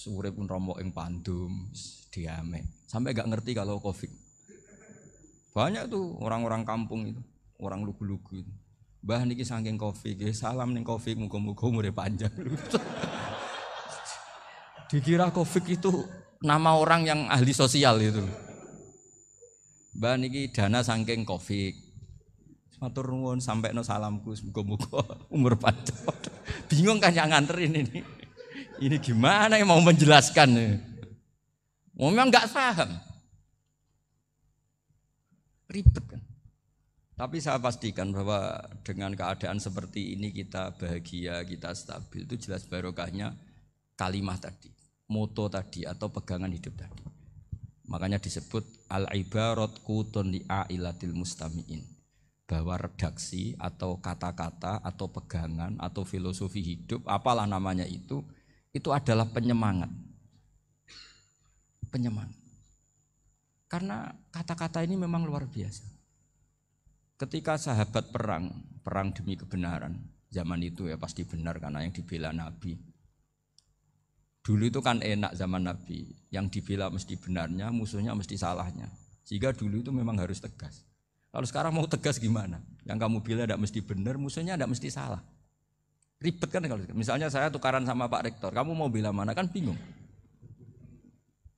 Urip pun romo ing pandum, diame. Sampai gak ngerti kalau Covid. Banyak tuh orang-orang kampung itu, orang lugu-lugu itu. Mbah niki saking Covid, salam ning Covid, muga-muga umure panjang. Dikira Covid itu nama orang yang ahli sosial itu. Mbah niki dana saking Covid. Matur nuwun sampekno salamku, muga-muga umur panjang. Bingung kan yang nganterin ini. Ini gimana yang mau menjelaskan? Memang enggak paham. Ribet kan. Tapi saya pastikan bahwa dengan keadaan seperti ini kita bahagia, kita stabil, itu jelas barokahnya kalimah tadi, moto tadi atau pegangan hidup tadi. Makanya disebut al-ibarat qutun li'ailatil mustami'in, bahwa redaksi atau kata-kata atau pegangan atau filosofi hidup, apalah namanya itu adalah penyemangat. Penyemangat. Karena kata-kata ini memang luar biasa. Ketika sahabat perang demi kebenaran, zaman itu ya pasti benar karena yang dibela Nabi. Dulu itu kan enak zaman Nabi, yang dibela mesti benarnya, musuhnya mesti salahnya. Sehingga dulu itu memang harus tegas. Kalau sekarang mau tegas gimana? Yang kamu bela tidak mesti benar, musuhnya tidak mesti salah. Ribet kan kalau misalnya saya tukaran sama Pak Rektor, kamu mau bela mana kan bingung.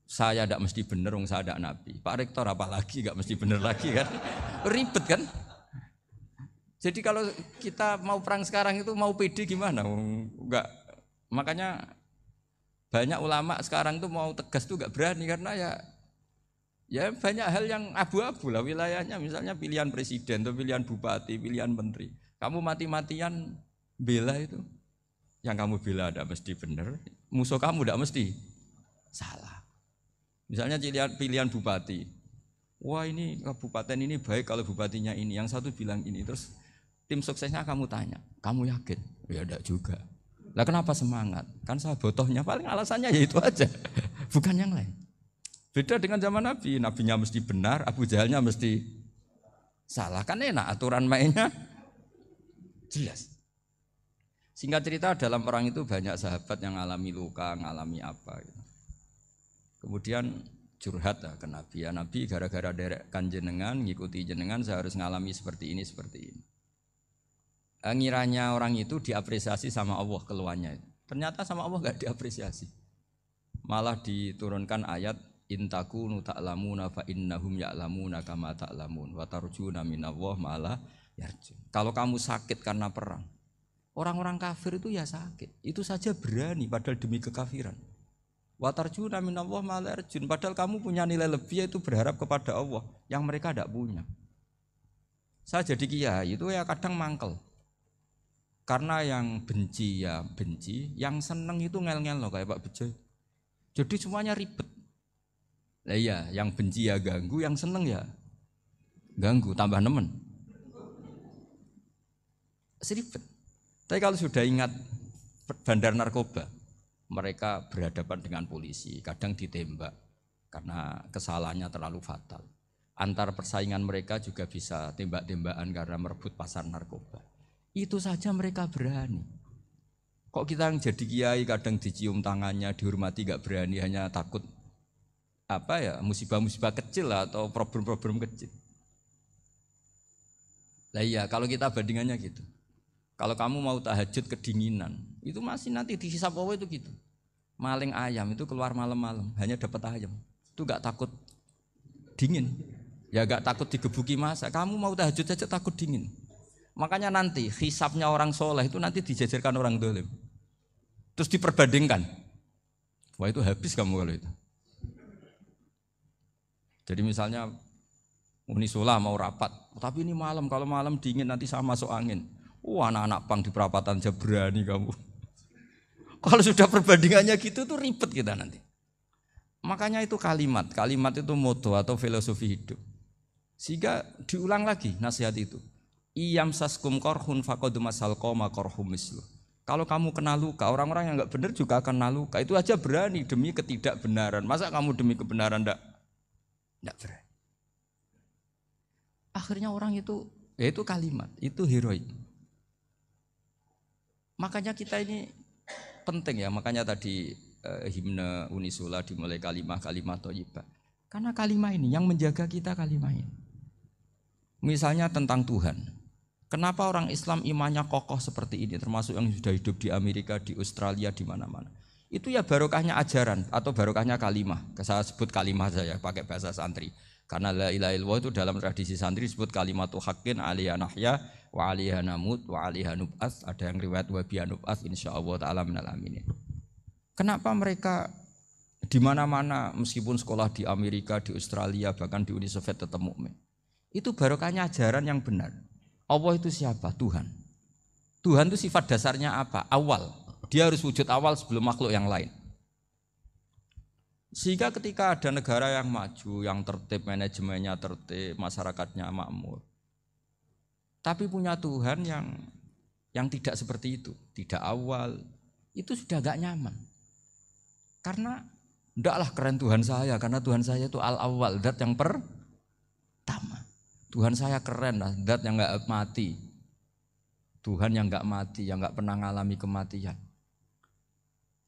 Saya tidak mesti benar, saya tidak Nabi. Pak Rektor apalagi tidak mesti benar lagi kan? Ribet kan? Jadi kalau kita mau perang sekarang itu mau pede gimana? Enggak. Makanya banyak ulama sekarang itu mau tegas tuh enggak berani karena ya banyak hal yang abu-abu lah wilayahnya. Misalnya pilihan presiden atau pilihan bupati, pilihan menteri. Kamu mati-matian bela itu. Yang kamu bela tidak mesti benar, musuh kamu tidak mesti salah. Misalnya pilihan bupati, wah ini kabupaten ini baik kalau bupatinya ini, yang satu bilang ini, terus tim suksesnya kamu tanya, kamu yakin? Ya enggak juga. Lah kenapa semangat? Kan saya botohnya paling alasannya ya itu aja, bukan yang lain. Beda dengan zaman Nabi, nabinya mesti benar, Abu Jahalnya mesti salah, kan enak aturan mainnya jelas. Singkat cerita dalam perang itu banyak sahabat yang alami luka, ngalami apa gitu. Kemudian curhat ke Nabi, ya Nabi gara-gara derekkan jenengan, ngikuti jenengan saya harus ngalami seperti ini. Ngiranya orang itu diapresiasi sama Allah keluarnya. Ternyata sama Allah enggak diapresiasi. Malah diturunkan ayat intakunu ta'lamuna fa innahum ya'lamuna kama ta'lamun wa tarjuna minallah ma la yarjun. Kalau kamu sakit karena perang, orang-orang kafir itu ya sakit, itu saja berani padahal demi kekafiran. Wa tarjuna minallah ma la yarjun, padahal kamu punya nilai lebih yaitu berharap kepada Allah yang mereka tidak punya. Saya jadi kiai itu ya kadang mangkel. Karena yang benci ya benci, yang seneng itu ngel-ngel loh kayak Pak Bejo. Jadi semuanya ribet. Lah iya, yang benci ya ganggu, yang seneng ya ganggu, tambah nemen. Seribet. Tapi kalau sudah ingat bandar narkoba, mereka berhadapan dengan polisi, kadang ditembak karena kesalahannya terlalu fatal. Antar persaingan mereka juga bisa tembak-tembakan karena merebut pasar narkoba. Itu saja mereka berani. Kok kita yang jadi kiai kadang dicium tangannya, dihormati gak berani, hanya takut apa ya, musibah-musibah kecil lah, atau problem-problem kecil. Lah iya, kalau kita bandingannya gitu. Kalau kamu mau tahajud kedinginan, itu masih nanti dihisab Allah itu gitu. Maling ayam itu keluar malam-malam, hanya dapat ayam. Itu gak takut dingin. Ya gak takut digebuki masa. Kamu mau tahajud saja takut dingin. Makanya nanti hisabnya orang soleh itu nanti dijajarkan orang dolim. Terus diperbandingkan. Wah itu habis kamu kalau itu. Jadi misalnya Unisula mau rapat, tapi ini malam, kalau malam dingin nanti sama masuk angin. Anak-anak pang di perapatan aja berani kamu. Kalau sudah perbandingannya gitu tuh ribet kita nanti. Makanya itu kalimat itu moto atau filosofi hidup. Sehingga diulang lagi nasihat itu. Iyam saskum korhun fakodu masal koma korhum mislu. Kalau kamu kena luka, orang-orang yang enggak benar juga akan kena luka. Itu aja berani demi ketidakbenaran. Masa kamu demi kebenaran enggak berani? Akhirnya orang itu, ya itu kalimat, itu heroik. Makanya kita ini penting ya, makanya tadi himne Unisula dimulai kalimat thayyibah. Karena kalimat ini yang menjaga kita kalimat ini. Misalnya tentang Tuhan. Kenapa orang Islam imannya kokoh seperti ini, termasuk yang sudah hidup di Amerika, di Australia, di mana-mana. Itu ya barokahnya ajaran atau barokahnya kalimah. Saya sebut kalimah saja pakai bahasa santri. Karena la ilaha illallah itu dalam tradisi santri disebut kalimatu haqqin alaiha nahya wa alaiha namut wa alaiha nub'ats. Ada yang riwayat wa biha nub'ats insyaallah taala minal aminin. Kenapa mereka di mana-mana meskipun sekolah di Amerika, di Australia, bahkan di Uni Soviet tetap mukmin? Itu barokahnya ajaran yang benar. Allah itu siapa? Tuhan. Tuhan itu sifat dasarnya apa? Awal. Dia harus wujud awal sebelum makhluk yang lain. Sehingga ketika ada negara yang maju, yang tertib, manajemennya tertib, masyarakatnya makmur, tapi punya Tuhan yang tidak seperti itu, tidak awal, itu sudah gak nyaman. Karena ndaklah keren Tuhan saya, karena Tuhan saya itu al-awwal, zat yang pertama. Tuhan saya keren lah, zat yang gak mati. Tuhan yang gak mati, yang gak pernah mengalami kematian.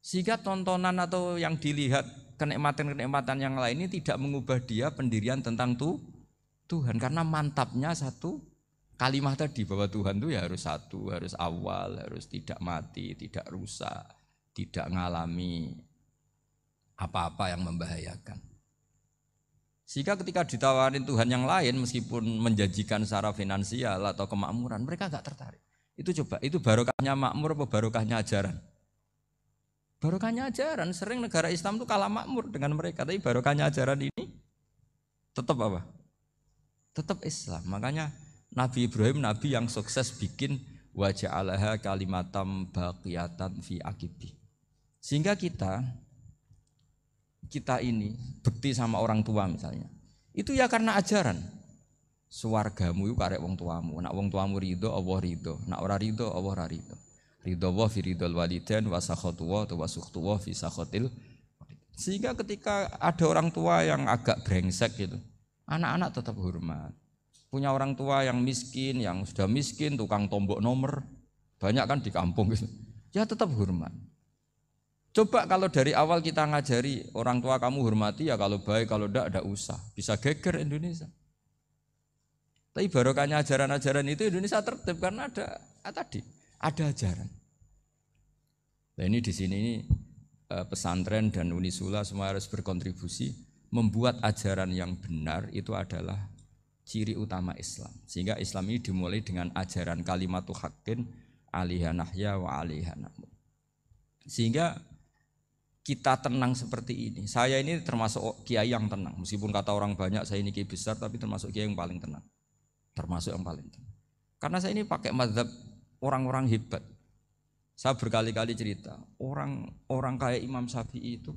Sehingga tontonan atau yang dilihat kenikmatan-kenikmatan yang lain ini tidak mengubah dia pendirian tentang Tuhan. Karena mantapnya satu kalimat tadi bahwa Tuhan itu ya harus satu, harus awal, harus tidak mati, tidak rusak, tidak mengalami apa-apa yang membahayakan. Sehingga ketika ditawarin Tuhan yang lain meskipun menjanjikan secara finansial atau kemakmuran, mereka gak tertarik. Itu coba, itu barokahnya makmur apa barokahnya ajaran? Barokahnya ajaran. Sering negara Islam itu kalah makmur dengan mereka, tapi barokahnya ajaran ini tetap apa? Tetap Islam. Makanya Nabi Ibrahim nabi yang sukses bikin wa ja'alaha kalimatam baqiyatan fi aqibi. Sehingga kita ini bekti sama orang tua misalnya, itu ya karena ajaran. Suwargamu itu karek wong tuamu. Nak wong tuamu ridho, Allah ridho. Nak ora ridho, Allah ora ridho. Ridho wa fi ridhol walidain wa sakhatu wa sukhtu wa fi sakhatil. Sehingga ketika ada orang tua yang agak brengsek gitu, anak-anak tetap hormat. Punya orang tua yang miskin, yang sudah miskin, tukang tombok nomor, banyak kan di kampung gitu. Ya tetap hormat. Coba kalau dari awal kita ngajari orang tua kamu hormati ya, kalau baik, kalau enggak usah. Bisa geger Indonesia. Tapi barokahnya ajaran-ajaran itu Indonesia tertib karena ada ajaran. Nah ini di sini pesantren dan Unisula semua harus berkontribusi membuat ajaran yang benar itu adalah ciri utama Islam. Sehingga Islam ini dimulai dengan ajaran kalimatu haqqin alaiha nahya wa alaiha namut. Sehingga kita tenang seperti ini. Saya ini termasuk kiai yang tenang. Meskipun kata orang banyak saya ini kiai besar, tapi termasuk kiai yang paling tenang. Termasuk yang paling tenang. Karena saya ini pakai mazhab orang-orang hebat. Saya berkali-kali cerita, orang kayak Imam Syafi'i itu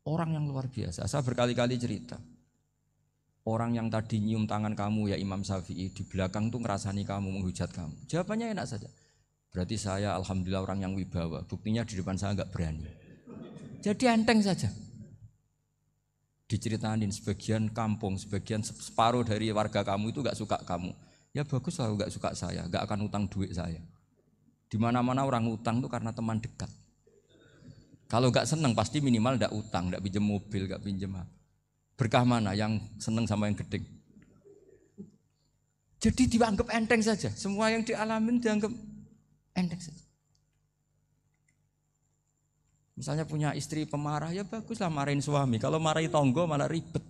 orang yang luar biasa. Saya berkali-kali cerita, orang yang tadi nyium tangan kamu ya Imam Syafi'i, di belakang tuh ngerasani kamu, menghujat kamu. Jawabannya enak saja. Berarti saya alhamdulillah orang yang wibawa. Buktinya di depan saya enggak berani. Jadi enteng saja. Diceritain sebagian kampung, sebagian separuh dari warga kamu itu enggak suka kamu. Ya bagus lah enggak suka saya, enggak akan utang duit saya. Di mana-mana orang utang tuh karena teman dekat. Kalau enggak seneng pasti minimal enggak utang, enggak pinjam mobil, enggak pinjam apa. Berkah mana yang seneng sama yang gede? Jadi dianggap enteng saja. Semua yang dialamin dianggap enteng saja. Misalnya punya istri pemarah, ya baguslah marahin suami. Kalau marahin tonggo malah ribet.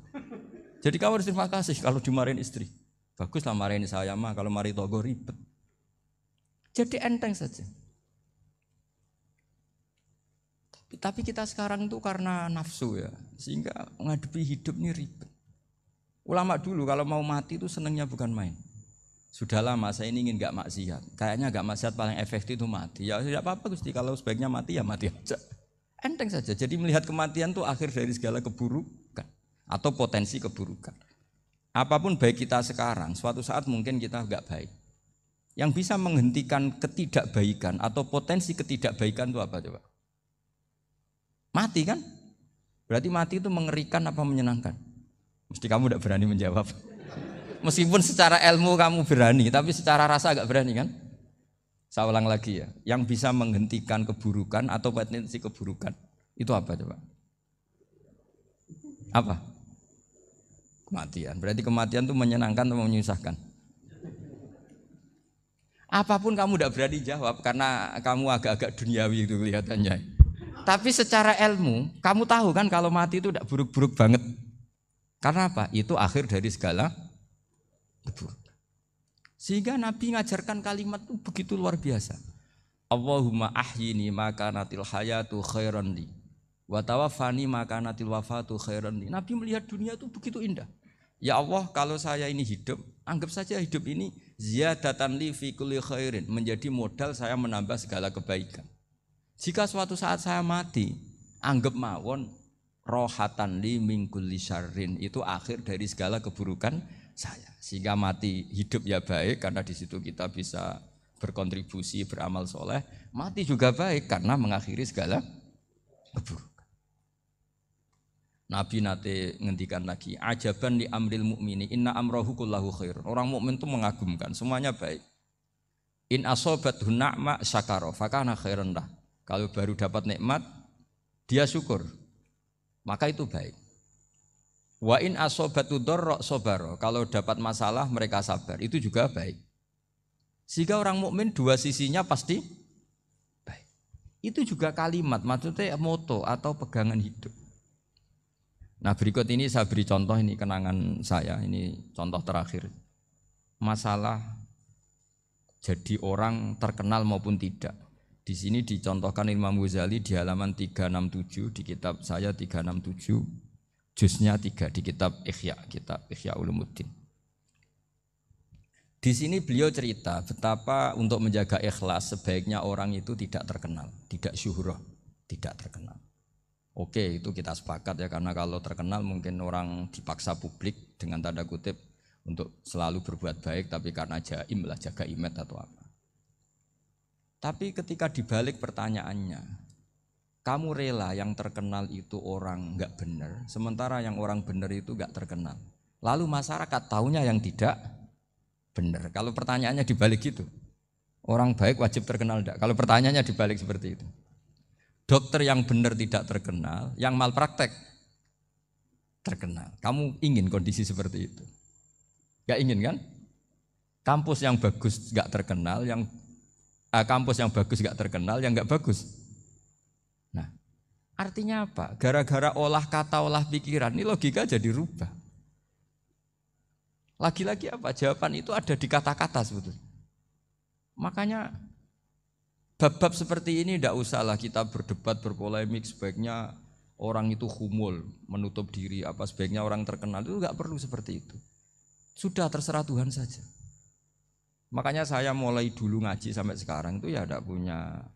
Jadi kamu harus terima kasih kalau dimarahin istri. Baguslah marahin saya mah, kalau marahin tonggo ribet. Jadi enteng saja. Tapi kita sekarang itu karena nafsu ya, sehingga menghadapi hidup ini ribet. Ulama dulu kalau mau mati itu senangnya bukan main. Sudah lama saya ini ingin gak maksiat. Kayaknya gak maksiat paling efektif itu mati. Ya tidak apa-apa Gusti, kalau sebaiknya mati ya mati aja. Enteng saja. Jadi melihat kematian itu akhir dari segala keburukan atau potensi keburukan. Apapun baik kita sekarang, suatu saat mungkin kita gak baik. Yang bisa menghentikan ketidakbaikan atau potensi ketidakbaikan itu apa coba? Mati kan? Berarti mati itu mengerikan apa menyenangkan? Mesti kamu tidak berani menjawab. Meskipun secara ilmu kamu berani, tapi secara rasa agak berani kan? Saya ulang lagi ya. Yang bisa menghentikan keburukan atau potensi keburukan itu apa coba? Apa? Kematian. Berarti kematian itu menyenangkan atau menyusahkan? Apapun kamu tidak berani jawab karena kamu agak-agak duniawi itu kelihatannya. Tapi secara ilmu, kamu tahu kan kalau mati itu tidak buruk-buruk banget. Karena apa? Itu akhir dari segala keburukan. Sehingga Nabi ngajarkan kalimat itu begitu luar biasa. Allahumma ahyini maka natil hayatu khairan li wa tawaffani maka natil wafatu khairan li. Nabi melihat dunia itu begitu indah. Ya Allah, kalau saya ini hidup, anggap saja hidup ini ziyadatan li fi kulli khairin, menjadi modal saya menambah segala kebaikan. Jika suatu saat saya mati, anggap mawon rohatan li min kulli syarrin, itu akhir dari segala keburukan saya. Sehingga mati hidup ya baik karena di situ kita bisa berkontribusi beramal soleh. Mati juga baik karena mengakhiri segala keburukan. Nabi nate ngendikan lagi, ajaban li amril mu'mini inna amrahu kullahu khair. Orang mukmin itu mengagumkan, semuanya baik. In asobathu na'ma syakara fakana khairan lah. Kalau baru dapat nikmat, dia syukur, maka itu baik. Wa in asobatu dharra sabara. Kalau dapat masalah mereka sabar, itu juga baik. Sehingga orang mukmin dua sisinya pasti baik. Itu juga kalimat, maksudnya moto atau pegangan hidup. Nah berikut ini saya beri contoh, ini kenangan saya, ini contoh terakhir. Masalah jadi orang terkenal maupun tidak. Di sini dicontohkan Imam Ghazali di halaman 367 di kitab saya 367, juznya 3 di kitab Ihya Ulumuddin. Di sini beliau cerita betapa untuk menjaga ikhlas sebaiknya orang itu tidak terkenal, tidak syuhrah, tidak terkenal. Oke, itu kita sepakat ya, karena kalau terkenal mungkin orang dipaksa publik dengan tanda kutip untuk selalu berbuat baik, tapi karena jaim lah, jaga image atau apa. Tapi ketika dibalik pertanyaannya, kamu rela yang terkenal itu orang enggak benar, sementara yang orang benar itu enggak terkenal. Lalu masyarakat taunya yang tidak benar. Kalau pertanyaannya dibalik gitu, orang baik wajib terkenal enggak? Kalau pertanyaannya dibalik seperti itu. Dokter yang benar tidak terkenal, yang malpraktek terkenal. Kamu ingin kondisi seperti itu? Gak ingin kan? Kampus yang bagus gak terkenal, kampus yang bagus gak terkenal, yang gak bagus. Nah, Artinya apa? Gara-gara olah kata, olah pikiran, ini logika jadi rubah. Lagi-lagi apa? Jawaban itu ada di kata-kata sebetulnya. Makanya bab-bab seperti ini tidak usahlah kita berdebat, berpolemik. Sebaiknya orang itu humul, menutup diri. Apa sebaiknya orang terkenal, itu nggak perlu seperti itu. Sudah terserah Tuhan saja. Makanya saya mulai dulu ngaji sampai sekarang itu ya tidak punya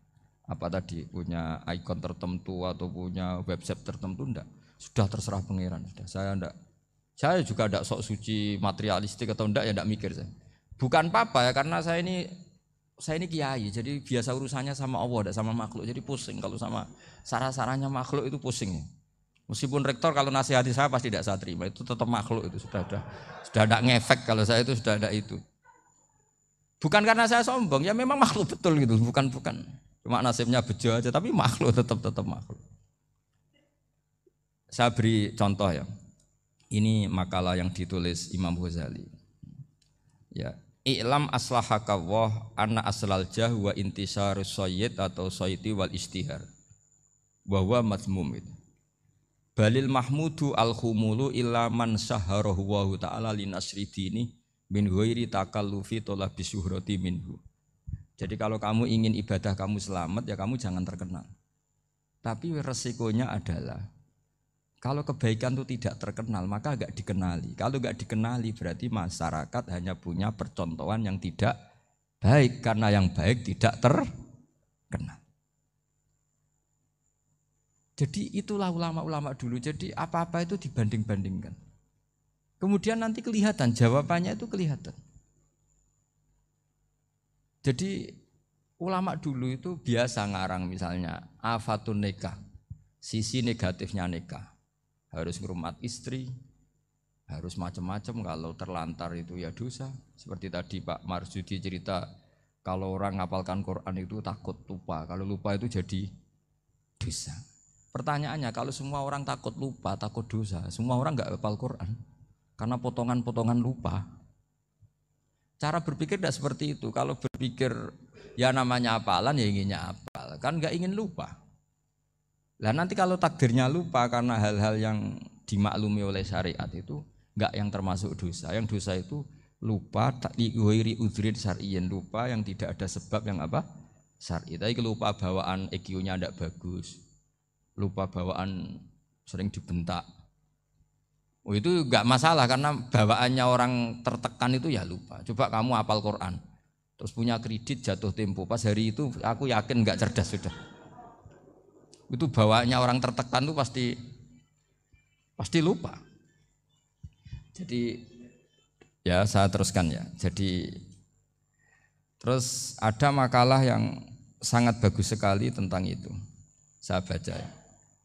punya ikon tertentu atau punya website tertentu, enggak. Sudah terserah pangeran. Sudah. Saya juga tidak sok suci materialistik atau enggak, ya enggak mikir saya. Bukan apa-apa ya, karena saya ini kiai, jadi biasa urusannya sama Allah, tidak sama makhluk. Jadi pusing kalau sama sarah-sarahnya makhluk itu pusing. Meskipun rektor kalau nasihati saya pasti tidak saya terima, itu tetap makhluk, itu sudah tidak ngefek kalau saya itu sudah ada itu. Bukan karena saya sombong, ya memang makhluk betul gitu, bukan. Cuma nasibnya bejo aja, tapi makhluk tetap makhluk. Saya beri contoh ya. Ini makalah yang ditulis Imam Ghazali. Ya, i'lam aslahaka Allah anna aslal jah wa intisarus sayyid atau sayyidi wal istihar. Wa huwa mazmum itu. Balil mahmudu al-khumulu illa man syaharahu wa ta'ala linasri dini min ghairi takallufi talabi syuhrati minhu. Jadi kalau kamu ingin ibadah kamu selamat, ya kamu jangan terkenal. Tapi resikonya adalah kalau kebaikan itu tidak terkenal, maka enggak dikenali. Kalau enggak dikenali berarti masyarakat hanya punya percontohan yang tidak baik, karena yang baik tidak terkenal. Jadi itulah ulama-ulama dulu. Jadi apa-apa itu dibanding-bandingkan. Kemudian nanti kelihatan, jawabannya itu kelihatan. Jadi ulama dulu itu biasa ngarang misalnya afatun nikah, sisi negatifnya nikah. Harus ngurmat istri, harus macam-macam, kalau terlantar itu ya dosa. Seperti tadi Pak Marsudi cerita, kalau orang ngapalkan Quran itu takut lupa, kalau lupa itu jadi dosa. Pertanyaannya, kalau semua orang takut lupa, takut dosa, semua orang enggak hafal Quran karena potongan-potongan lupa. Cara berpikir tidak seperti itu. Kalau berpikir ya namanya hafalan ya inginnya hafal, kan enggak ingin lupa. Lah nanti kalau takdirnya lupa karena hal-hal yang dimaklumi oleh syariat itu enggak yang termasuk dosa. Yang dosa itu lupa takliwiri udhrin syar'iyyin, lupa yang tidak ada sebab yang apa? Syar'i. Tapi lupa bawaan EQ-nya enggak bagus. Lupa bawaan sering dibentak. Oh itu enggak masalah karena bawaannya orang tertekan itu ya lupa. Coba kamu hafal Quran, terus punya kredit jatuh tempo, pas hari itu aku yakin enggak cerdas sudah. Itu bawaannya orang tertekan itu pasti lupa. Jadi ya saya teruskan ya. Jadi terus ada makalah yang sangat bagus sekali tentang itu. Saya baca ya.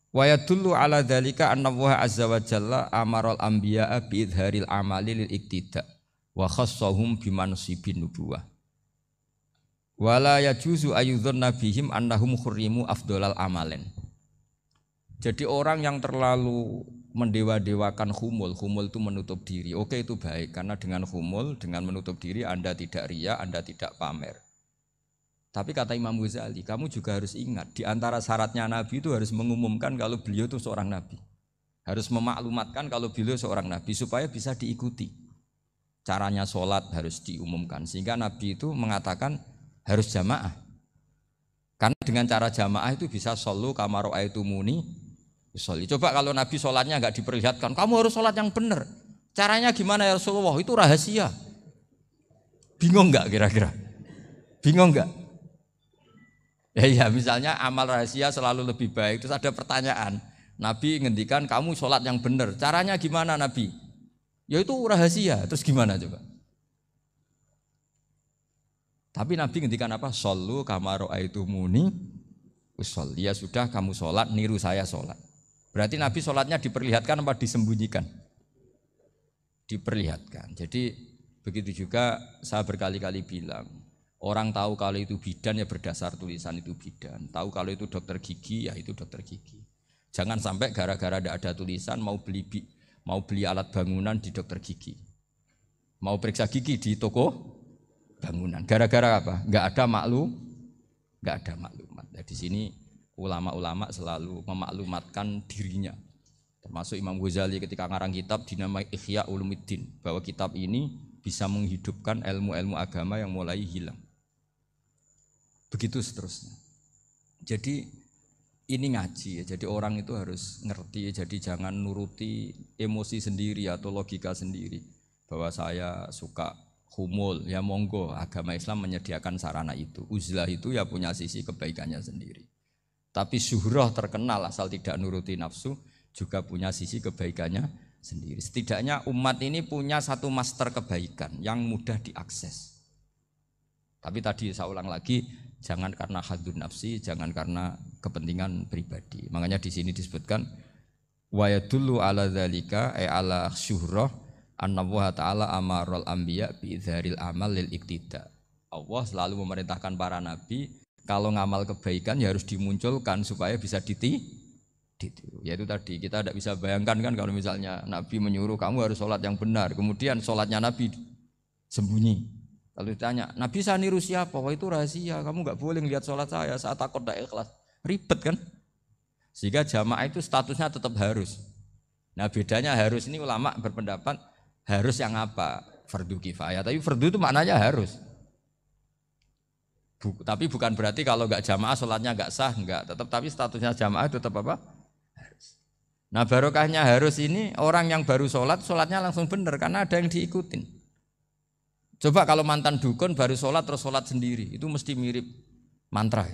Wa yadullu ala dzalika anna Allah azza wa jalla amaral anbiya'a bi idharil amali lil iktida wa khassahum bi mansibin nubuwah. Wala yajuzu ayyudhanna bihim annahum khurrimu afdhalal amalen. Jadi orang yang terlalu mendewa-dewakan khumul itu menutup diri. Oke, itu baik karena dengan khumul, dengan menutup diri Anda tidak riya, Anda tidak pamer. Tapi kata Imam Ghazali, kamu juga harus ingat, di antara syaratnya Nabi itu harus mengumumkan kalau beliau itu seorang Nabi. Harus memaklumatkan kalau beliau seorang Nabi supaya bisa diikuti. Caranya sholat harus diumumkan. Sehingga Nabi itu mengatakan harus jamaah. Karena dengan cara jamaah itu bisa shollu kama ra'aitumuni usolli. Coba kalau Nabi sholatnya enggak diperlihatkan, kamu harus sholat yang benar. Caranya gimana ya Rasulullah? Itu rahasia. Bingung enggak kira-kira? Bingung enggak? Ya misalnya amal rahasia selalu lebih baik. Terus ada pertanyaan, Nabi ngendikan kamu sholat yang benar. Caranya gimana Nabi? Ya itu rahasia. Terus gimana coba? Tapi Nabi ngendikan apa? Shollu kama ra'aitumuni usolli. Ya sudah kamu sholat, niru saya sholat. Berarti Nabi sholatnya diperlihatkan apa disembunyikan? Diperlihatkan. Jadi begitu juga saya berkali-kali bilang, orang tahu kalau itu bidan ya berdasar tulisan itu bidan. Tahu kalau itu dokter gigi ya itu dokter gigi. Jangan sampai gara-gara tidak ada tulisan mau beli alat bangunan di dokter gigi. Mau periksa gigi di toko bangunan. Gara-gara apa? Enggak ada maklumat. Nah, di sini ulama-ulama selalu memaklumatkan dirinya. Termasuk Imam Ghazali ketika ngarang kitab dinamai Ihya Ulumuddin, bahwa kitab ini bisa menghidupkan ilmu-ilmu agama yang mulai hilang. Begitu seterusnya. Jadi ini ngaji ya, jadi orang itu harus ngerti, jadi jangan nuruti emosi sendiri atau logika sendiri. Bahwa saya suka humul, ya monggo, agama Islam menyediakan sarana itu. Uzlah itu ya punya sisi kebaikannya sendiri. Tapi syuhrah terkenal asal tidak nuruti nafsu juga punya sisi kebaikannya sendiri. Setidaknya umat ini punya satu master kebaikan yang mudah diakses. Tapi tadi saya ulang lagi, jangan karena hadun nafsi, jangan karena kepentingan pribadi. Makanya di sini disebutkan wa yadullu ala dzalika ay ala syuhrah anna Allah ta'ala amarul anbiya bi idzharil amal lil iktida. Allah selalu memerintahkan para nabi kalau ngamal kebaikan ya harus dimunculkan supaya bisa ditiru. Yaitu tadi kita tidak bisa bayangkan kan kalau misalnya Nabi menyuruh kamu harus sholat yang benar, kemudian sholatnya Nabi sembunyi. Kalau ditanya, Nabi saya niru siapa? Wah itu rahasia, kamu nggak boleh lihat sholat saya saat takut tidak ikhlas. Ribet kan? Sehingga jamaah itu statusnya tetap harus. Nah bedanya harus ini ulama berpendapat harus yang apa? Fardu kifayah. Tapi fardu itu maknanya harus. Tapi bukan berarti kalau nggak jamaah sholatnya nggak sah, nggak. Tapi statusnya jamaah itu tetap apa? Harus. Nah barokahnya harus ini orang yang baru sholat, sholatnya langsung benar karena ada yang diikutin. Coba kalau mantan dukun baru sholat terus sholat sendiri, itu mesti mirip mantra.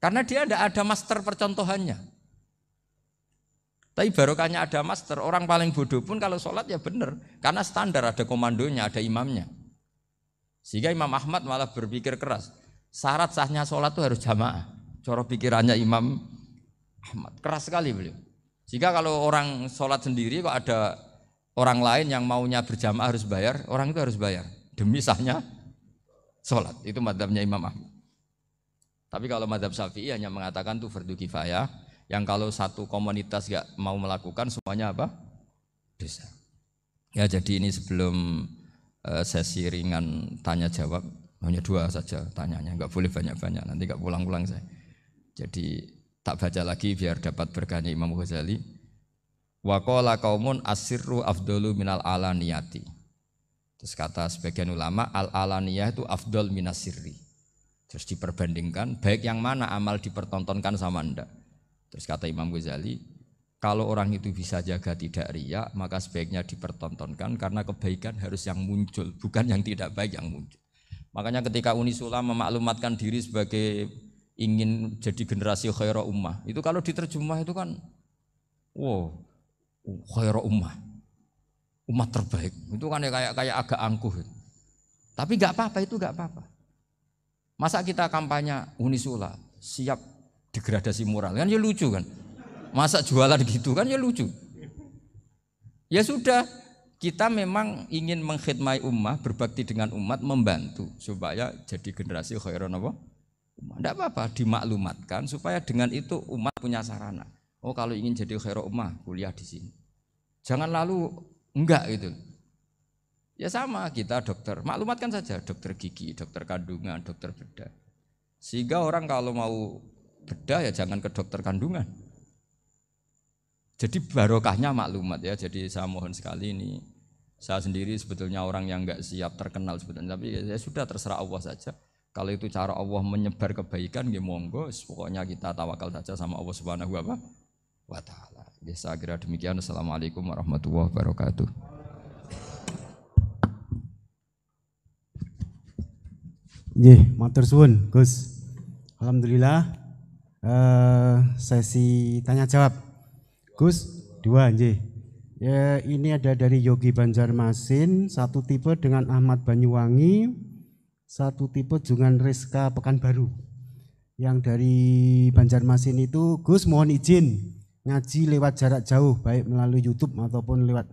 Karena dia tidak ada master percontohannya. Tapi barokahnya ada master, orang paling bodoh pun kalau sholat ya benar. Karena standar ada komandonya, ada imamnya. Sehingga Imam Ahmad malah berpikir keras. Syarat sahnya sholat itu harus jamaah. Cara pikirannya Imam Ahmad. Keras sekali beliau. Sehingga kalau orang sholat sendiri kok ada orang lain yang maunya berjamaah harus bayar, orang itu harus bayar. Demi sahnya sholat. Itu madzhabnya Imam Ahmad. Tapi kalau madzhab Syafi'i hanya mengatakan itu fardu kifayah. Yang kalau satu komunitas gak mau melakukan semuanya apa? Dosa. Ya jadi ini sebelum sesi ringan tanya jawab, hanya 2 saja tanyanya, nggak boleh banyak-banyak, nanti nggak pulang-pulang saya. Jadi tak baca lagi biar dapat berkahnya Imam Ghazali. Wa qala qaumun asirru afdalu minal alaniyati. Terus kata sebagian ulama al alaniyah itu afdal minas sirri. Terus diperbandingkan baik yang mana amal dipertontonkan sama ndak. Terus kata Imam Ghazali, kalau orang itu bisa jaga tidak riya, maka sebaiknya dipertontonkan karena kebaikan harus yang muncul, bukan yang tidak baik yang muncul. Makanya ketika Unisula memaklumatkan diri sebagai ingin jadi generasi khairah ummah, itu kalau diterjemah itu kan, wow, khairah ummah, umat terbaik. Itu kan kayak agak angkuh. Tapi nggak apa-apa, itu nggak apa-apa. Masa kita kampanye Unisula siap degradasi moral, kan ya lucu kan? Masa jualan gitu kan ya lucu. Ya sudah, kita memang ingin mengkhidmati ummah, berbakti dengan umat, membantu supaya jadi generasi khairun apa? Ummah. Tidak apa-apa, dimaklumatkan supaya dengan itu umat punya sarana. Oh kalau ingin jadi khairun ummah, kuliah di sini. Jangan lalu enggak gitu. Ya sama kita dokter, maklumatkan saja dokter gigi, dokter kandungan, dokter bedah. Sehingga orang kalau mau bedah ya jangan ke dokter kandungan. Jadi barokahnya maklumat ya. Jadi saya mohon sekali ini, saya sendiri sebetulnya orang yang enggak siap terkenal sebetulnya, tapi ya sudah terserah Allah saja. Kalau itu cara Allah menyebar kebaikan, ya monggo. Pokoknya kita tawakal saja sama Allah Subhanahu wa taala. Ya saya kira demikian. Assalamualaikum warahmatullahi wabarakatuh. Nggih, matur suwun, Gus. Alhamdulillah. Sesi tanya jawab. Gus, 2 nggih. Ya, ini ada dari Yogi Banjarmasin, 1 tipe dengan Ahmad Banyuwangi, 1 tipe dengan Rizka Pekanbaru. Yang dari Banjarmasin itu, Gus mohon izin ngaji lewat jarak jauh, baik melalui YouTube ataupun lewat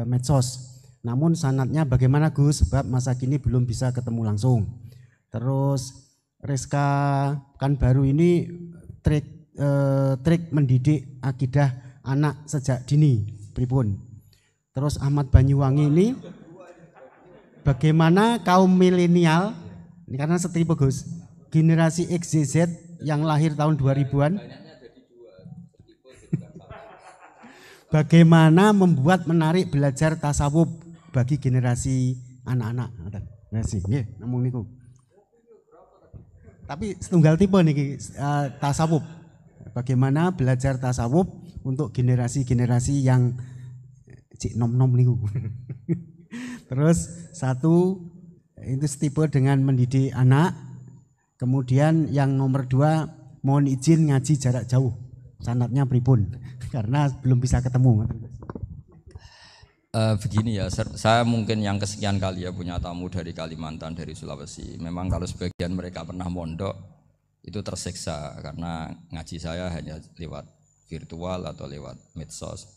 medsos. Namun sanadnya bagaimana Gus? Sebab masa kini belum bisa ketemu langsung. Terus Rizka Pekanbaru ini trik mendidik akidah anak sejak dini pripun. Terus Ahmad Banyuwangi ini bagaimana kaum milenial, ini karena setipe Gus, generasi XYZ yang lahir tahun 2000-an. Bagaimana membuat menarik belajar tasawuf bagi generasi anak-anak. Nggih, namung niku. Tapi setunggal tipe niki tasawuf. Bagaimana belajar tasawuf untuk generasi-generasi yang cik nom-nom niku. Terus satu itu tipe dengan mendidik anak. Kemudian yang nomor 2 mohon izin ngaji jarak jauh. Sanatnya pripun? Karena belum bisa ketemu. Begini ya, saya mungkin yang kesekian kali ya punya tamu dari Kalimantan, dari Sulawesi. Memang kalau sebagian mereka pernah mondok itu tersiksa karena ngaji saya hanya lewat virtual atau lewat medsos.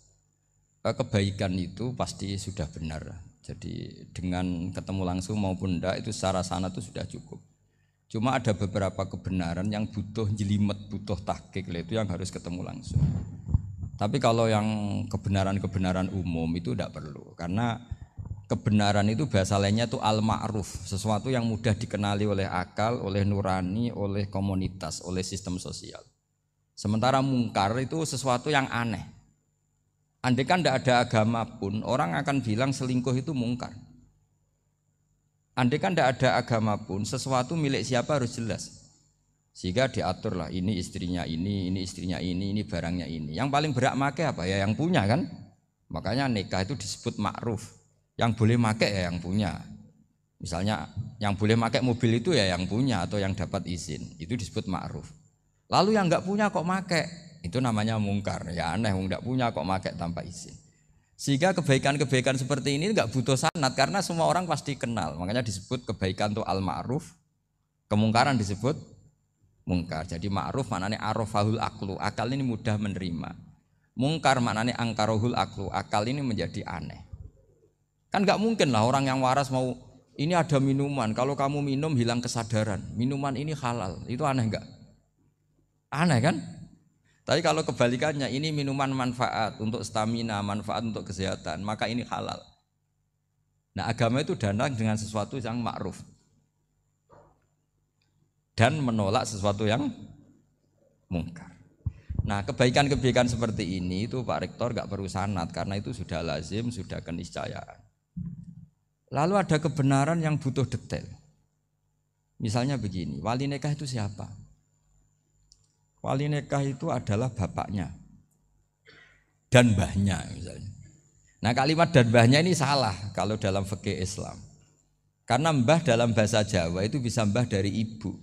Kebaikan itu pasti sudah benar. Jadi dengan ketemu langsung maupun enggak itu secara sana itu sudah cukup. Cuma ada beberapa kebenaran yang butuh jelimet, butuh tahqiq, itu yang harus ketemu langsung. Tapi kalau yang kebenaran-kebenaran umum itu tidak perlu, karena kebenaran itu bahasa lainnya itu al-ma'ruf, sesuatu yang mudah dikenali oleh akal, oleh nurani, oleh komunitas, oleh sistem sosial. Sementara mungkar itu sesuatu yang aneh. Andai kan tidak ada agama pun, orang akan bilang selingkuh itu mungkar. Andai kan tidak ada agama pun, sesuatu milik siapa harus jelas. Sehingga diaturlah ini istrinya ini istrinya ini barangnya ini. Yang paling berhak make apa ya yang punya kan. Makanya nikah itu disebut ma'ruf. Yang boleh make ya yang punya. Misalnya yang boleh make mobil itu ya yang punya atau yang dapat izin. Itu disebut ma'ruf. Lalu yang enggak punya kok make, itu namanya mungkar. Ya aneh, yang enggak punya kok make tanpa izin. Sehingga kebaikan-kebaikan seperti ini enggak butuh sanad karena semua orang pasti kenal. Makanya disebut kebaikan itu al-ma'ruf. Kemungkaran disebut mungkar. Jadi ma'ruf maknanya arafahul aklu, akal ini mudah menerima. Mungkar maknanya angkarohul aklu, akal ini menjadi aneh. Kan nggak mungkin lah orang yang waras mau ini ada minuman, kalau kamu minum hilang kesadaran, minuman ini halal, itu aneh nggak? Aneh kan? Tapi kalau kebalikannya ini minuman manfaat untuk stamina, manfaat untuk kesehatan, maka ini halal. Nah agama itu datang dengan sesuatu yang ma'ruf dan menolak sesuatu yang mungkar. Nah kebaikan-kebaikan seperti ini itu Pak Rektor gak perlu sanad karena itu sudah lazim, sudah keniscayaan. Lalu ada kebenaran yang butuh detail. Misalnya begini, wali nikah itu siapa? Wali nikah itu adalah bapaknya dan mbahnya misalnya. Nah kalimat dan mbahnya ini salah kalau dalam fikih Islam. Karena mbah dalam bahasa Jawa itu bisa mbah dari ibu.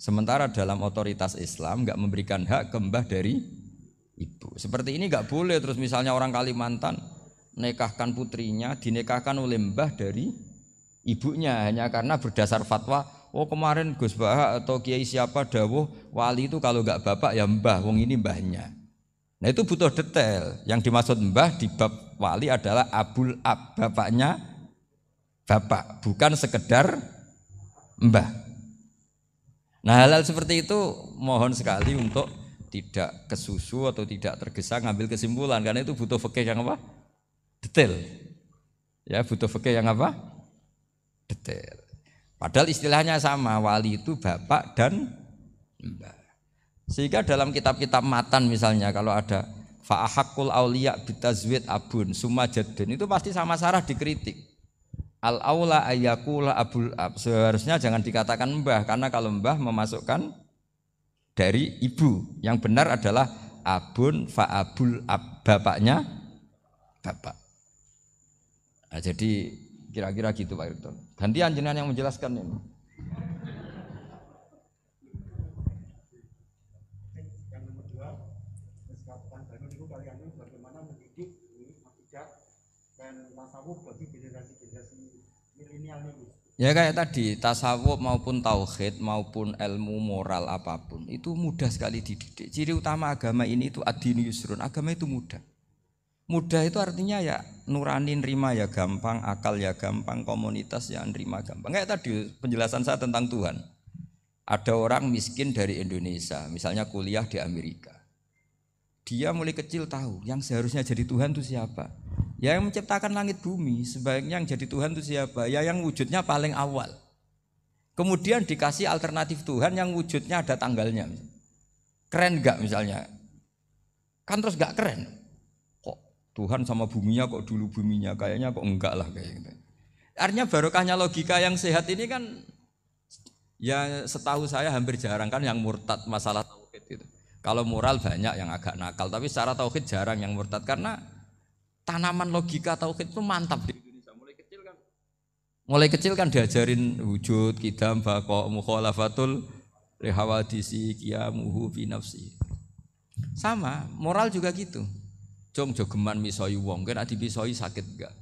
Sementara dalam otoritas Islam enggak memberikan hak ke mbah dari ibu. Seperti ini enggak boleh terus misalnya orang Kalimantan nikahkan putrinya dinikahkan oleh mbah dari ibunya hanya karena berdasar fatwa oh kemarin Gus Bahak atau kiai siapa dawuh wali itu kalau enggak bapak ya mbah, wong ini mbahnya. Nah itu butuh detail. Yang dimaksud mbah di bab wali adalah abul ab, bapaknya bapak, bukan sekedar mbah. Nah hal-hal seperti itu mohon sekali untuk tidak kesusu atau tidak tergesa ngambil kesimpulan karena itu butuh fikih yang apa? Detail. Ya butuh fikih yang apa? Detail. Padahal istilahnya sama, wali itu bapak dan mbah. Sehingga dalam kitab-kitab matan misalnya kalau ada fa'ahakul auliya bitazwid abun summa jaddun itu pasti sama Sarah dikritik. Al-aula ayyakula abul ab, seharusnya jangan dikatakan mbah karena kalau mbah memasukkan dari ibu. Yang benar adalah abun fa'abul ab, bapaknya bapak. Nah, jadi kira-kira gitu Pak Rektor. Gantian jenengan yang menjelaskan ini. Yang nomor 2, bagaimana mendidik akidah dan tasawuf bagi generasi-generasi milenial ini. Ya kayak tadi tasawuf maupun tauhid maupun ilmu moral apapun itu mudah sekali dididik. Ciri utama agama ini itu ad-dinu yusrun, agama itu mudah. Mudah itu artinya ya nurani nerima ya gampang, akal ya gampang, komunitas ya nerima gampang. Kayak tadi penjelasan saya tentang Tuhan. Ada orang miskin dari Indonesia, misalnya kuliah di Amerika. Dia mulai kecil tahu yang seharusnya jadi Tuhan itu siapa. Ya yang menciptakan langit bumi, sebaiknya yang jadi Tuhan itu siapa? Ya yang wujudnya paling awal. Kemudian dikasih alternatif Tuhan yang wujudnya ada tanggalnya. Keren enggak misalnya? Kan terus enggak keren. Kok Tuhan sama buminya kok dulu buminya, kayaknya kok enggak lah kayak gitu. Artinya barokahnya logika yang sehat ini kan ya setahu saya hampir jarang kan yang murtad masalah tauhid itu. Kalau moral banyak yang agak nakal, tapi secara tauhid jarang yang murtad karena tanaman logika tauhid itu mantap di Indonesia. Mulai kecil kan diajarin wujud, qidam, baqa, mukhalafatul lihawadisi, qiyamuhu fi nafsi. Sama, moral juga gitu. Jom jogeman misoi wong, kan dipisoi sakit enggak?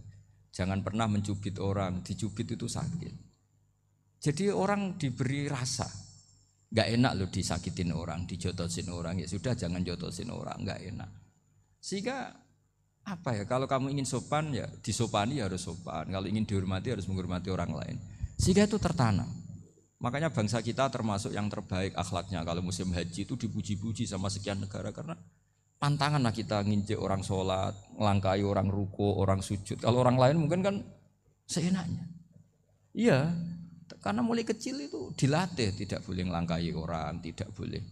Jangan pernah mencubit orang, dicubit itu sakit. Jadi orang diberi rasa, enggak enak loh disakitin orang, dijotosin orang, ya sudah jangan jotosin orang, enggak enak. Sehingga apa ya, kalau kamu ingin sopan ya disopani ya harus sopan, kalau ingin dihormati harus menghormati orang lain. Sehingga itu tertanam. Makanya bangsa kita termasuk yang terbaik akhlaknya. Kalau musim haji itu dipuji-puji sama sekian negara karena pantangan lah kita nginjek orang sholat, melangkai orang ruko, orang sujud. Kalau orang lain mungkin kan seenaknya. Iya, karena mulai kecil itu dilatih tidak boleh melangkai orang, tidak boleh.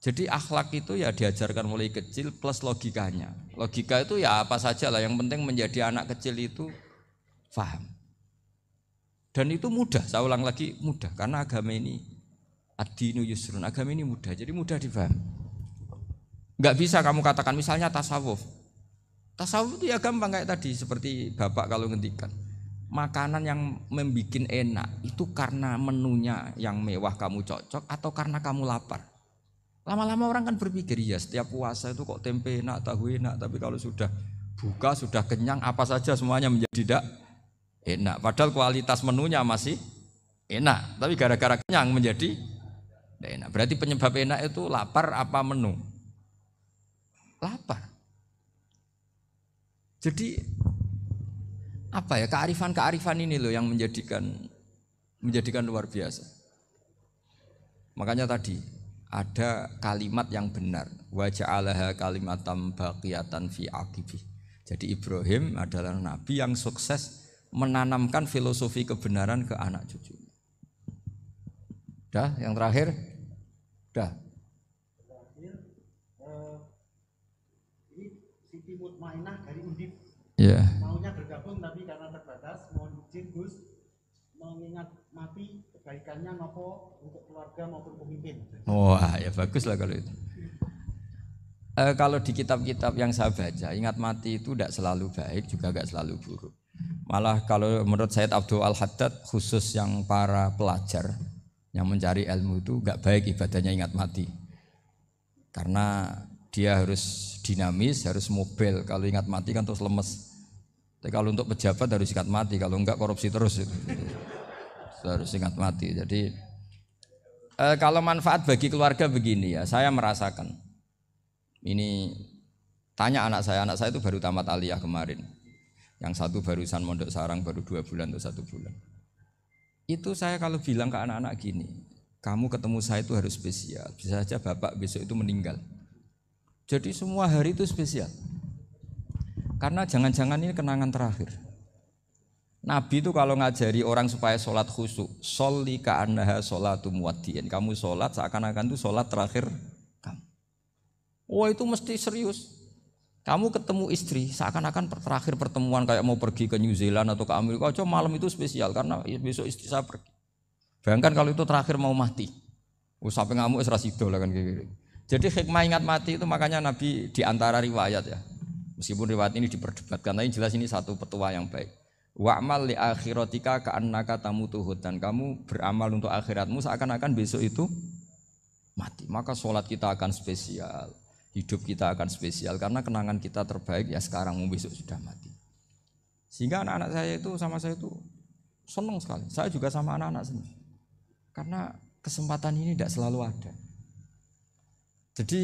Jadi akhlak itu ya diajarkan mulai kecil plus logikanya. Logika itu ya apa saja lah, yang penting menjadi anak kecil itu paham. Dan itu mudah, saya ulang lagi mudah, karena agama ini ad-dinu yusrun, agama ini mudah, jadi mudah dipahami. Enggak bisa kamu katakan misalnya tasawuf. Tasawuf itu ya gampang kayak tadi, seperti Bapak kalau ngendikan. Makanan yang membuat enak itu karena menunya yang mewah kamu cocok atau karena kamu lapar. Lama-lama orang kan berpikir, ya setiap puasa itu kok tempe enak, tahu enak, tapi kalau sudah buka, sudah kenyang, apa saja semuanya menjadi tidak enak. Padahal kualitas menunya masih enak, tapi gara-gara kenyang menjadi tidak enak. Berarti penyebab enak itu lapar apa menu? Lapar. Jadi apa ya, kearifan-kearifan ini loh yang menjadikan luar biasa. Makanya tadi ada kalimat yang benar, wa ja'alaha kalimatam baqiyatan fi aqibi. Jadi Ibrahim adalah nabi yang sukses menanamkan filosofi kebenaran ke anak cucunya. Dah, yang terakhir? Dah. Ini Siti Mutmainah dari Undip. Yeah. Maunya bergabung tapi karena terbatas, mohon izin Gus mengingat mati kebaikannya nopo untuk keluarga maupun pemimpin. Wah, ya bagus lah kalau itu. Kalau di kitab-kitab yang saya baca, ingat mati itu tidak selalu baik, juga tidak selalu buruk. Malah kalau menurut Sayyid Abdul Al-Haddad, khusus yang para pelajar yang mencari ilmu itu nggak baik ibadahnya ingat mati. Karena dia harus dinamis, harus mobil. Kalau ingat mati kan terus lemes. Tapi kalau untuk pejabat harus ingat mati, kalau enggak korupsi terus. Harus ingat mati. Jadi kalau manfaat bagi keluarga begini ya, saya merasakan. Ini tanya anak saya itu baru tamat aliyah kemarin. Yang satu barusan mondok sarang baru 2 bulan atau 1 bulan. Itu saya kalau bilang ke anak-anak gini, kamu ketemu saya itu harus spesial. Bisa saja bapak besok itu meninggal. Jadi semua hari itu spesial. Karena jangan-jangan ini kenangan terakhir. Nabi itu kalau ngajari orang supaya sholat khusyuk, sholli ka'annaha sholatu muwaddi'in. Kamu sholat seakan-akan itu sholat terakhir kamu. Oh itu mesti serius. Kamu ketemu istri seakan-akan terakhir pertemuan kayak mau pergi ke New Zealand atau ke Amerika. Aja malam itu spesial karena besok istri saya pergi. Bayangkan kalau itu terakhir mau mati. Sampai ngamuk serasido lah kan gitu. Jadi hikmah ingat mati itu makanya Nabi di antara riwayat ya. Meskipun riwayat ini diperdebatkan, tapi jelas ini satu petua yang baik. Wa'mal li akhiratika ka'annaka tamutu dan kamu beramal untuk akhiratmu seakan-akan besok itu mati. Maka sholat kita akan spesial, hidup kita akan spesial karena kenangan kita terbaik ya sekarang, besok sudah mati. Sehingga anak-anak saya itu sama saya itu senang sekali. Saya juga sama anak-anak senang. Karena kesempatan ini tidak selalu ada. Jadi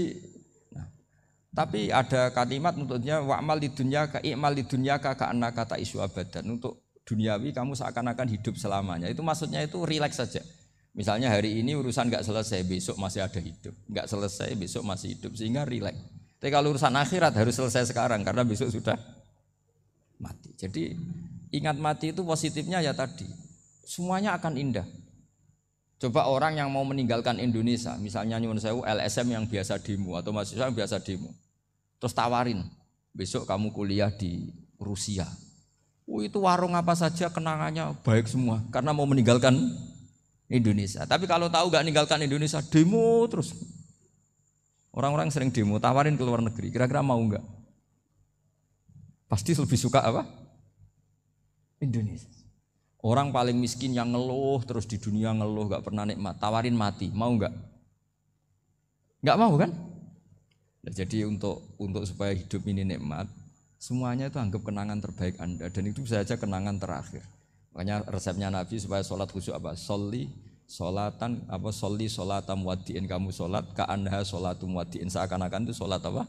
tapi ada kalimat untuknya wa'mal lidunyaka i'mal lidunyaka ka'annaka ta'isu abadan. Untuk duniawi kamu seakan-akan hidup selamanya. Itu maksudnya itu rileks saja. Misalnya hari ini urusan enggak selesai, besok masih ada hidup. Enggak selesai, besok masih hidup sehingga rileks. Tapi kalau urusan akhirat harus selesai sekarang karena besok sudah mati. Jadi ingat mati itu positifnya ya tadi. Semuanya akan indah. Coba orang yang mau meninggalkan Indonesia, misalnya nyuwun sewu LSM yang biasa demo atau mahasiswa yang biasa demo, terus tawarin, besok kamu kuliah di Rusia. Itu warung apa saja kenangannya baik semua, karena mau meninggalkan Indonesia. Tapi kalau tahu gak meninggalkan Indonesia, demo terus. Orang-orang sering demo, tawarin ke luar negeri, kira-kira mau enggak? Pasti lebih suka apa? Indonesia. Orang paling miskin yang ngeluh terus di dunia ngeluh gak pernah nikmat, tawarin mati, mau enggak? Enggak mau kan? Nah, jadi untuk supaya hidup ini nikmat, semuanya itu anggap kenangan terbaik Anda, dan itu bisa saja kenangan terakhir. Makanya resepnya Nabi supaya sholat khusyuk apa? Sholli sholatam wadiin, kamu sholat ka'anha sholatum wadiin, seakan-akan itu sholat apa?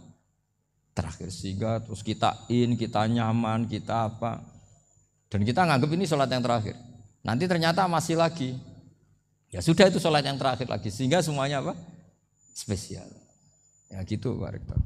Terakhir, sehingga terus kita nyaman, kita apa, dan kita nganggap ini sholat yang terakhir. Nanti ternyata masih lagi, ya sudah itu sholat yang terakhir lagi, sehingga semuanya apa? Spesial. Ya gitu Pak Rektor.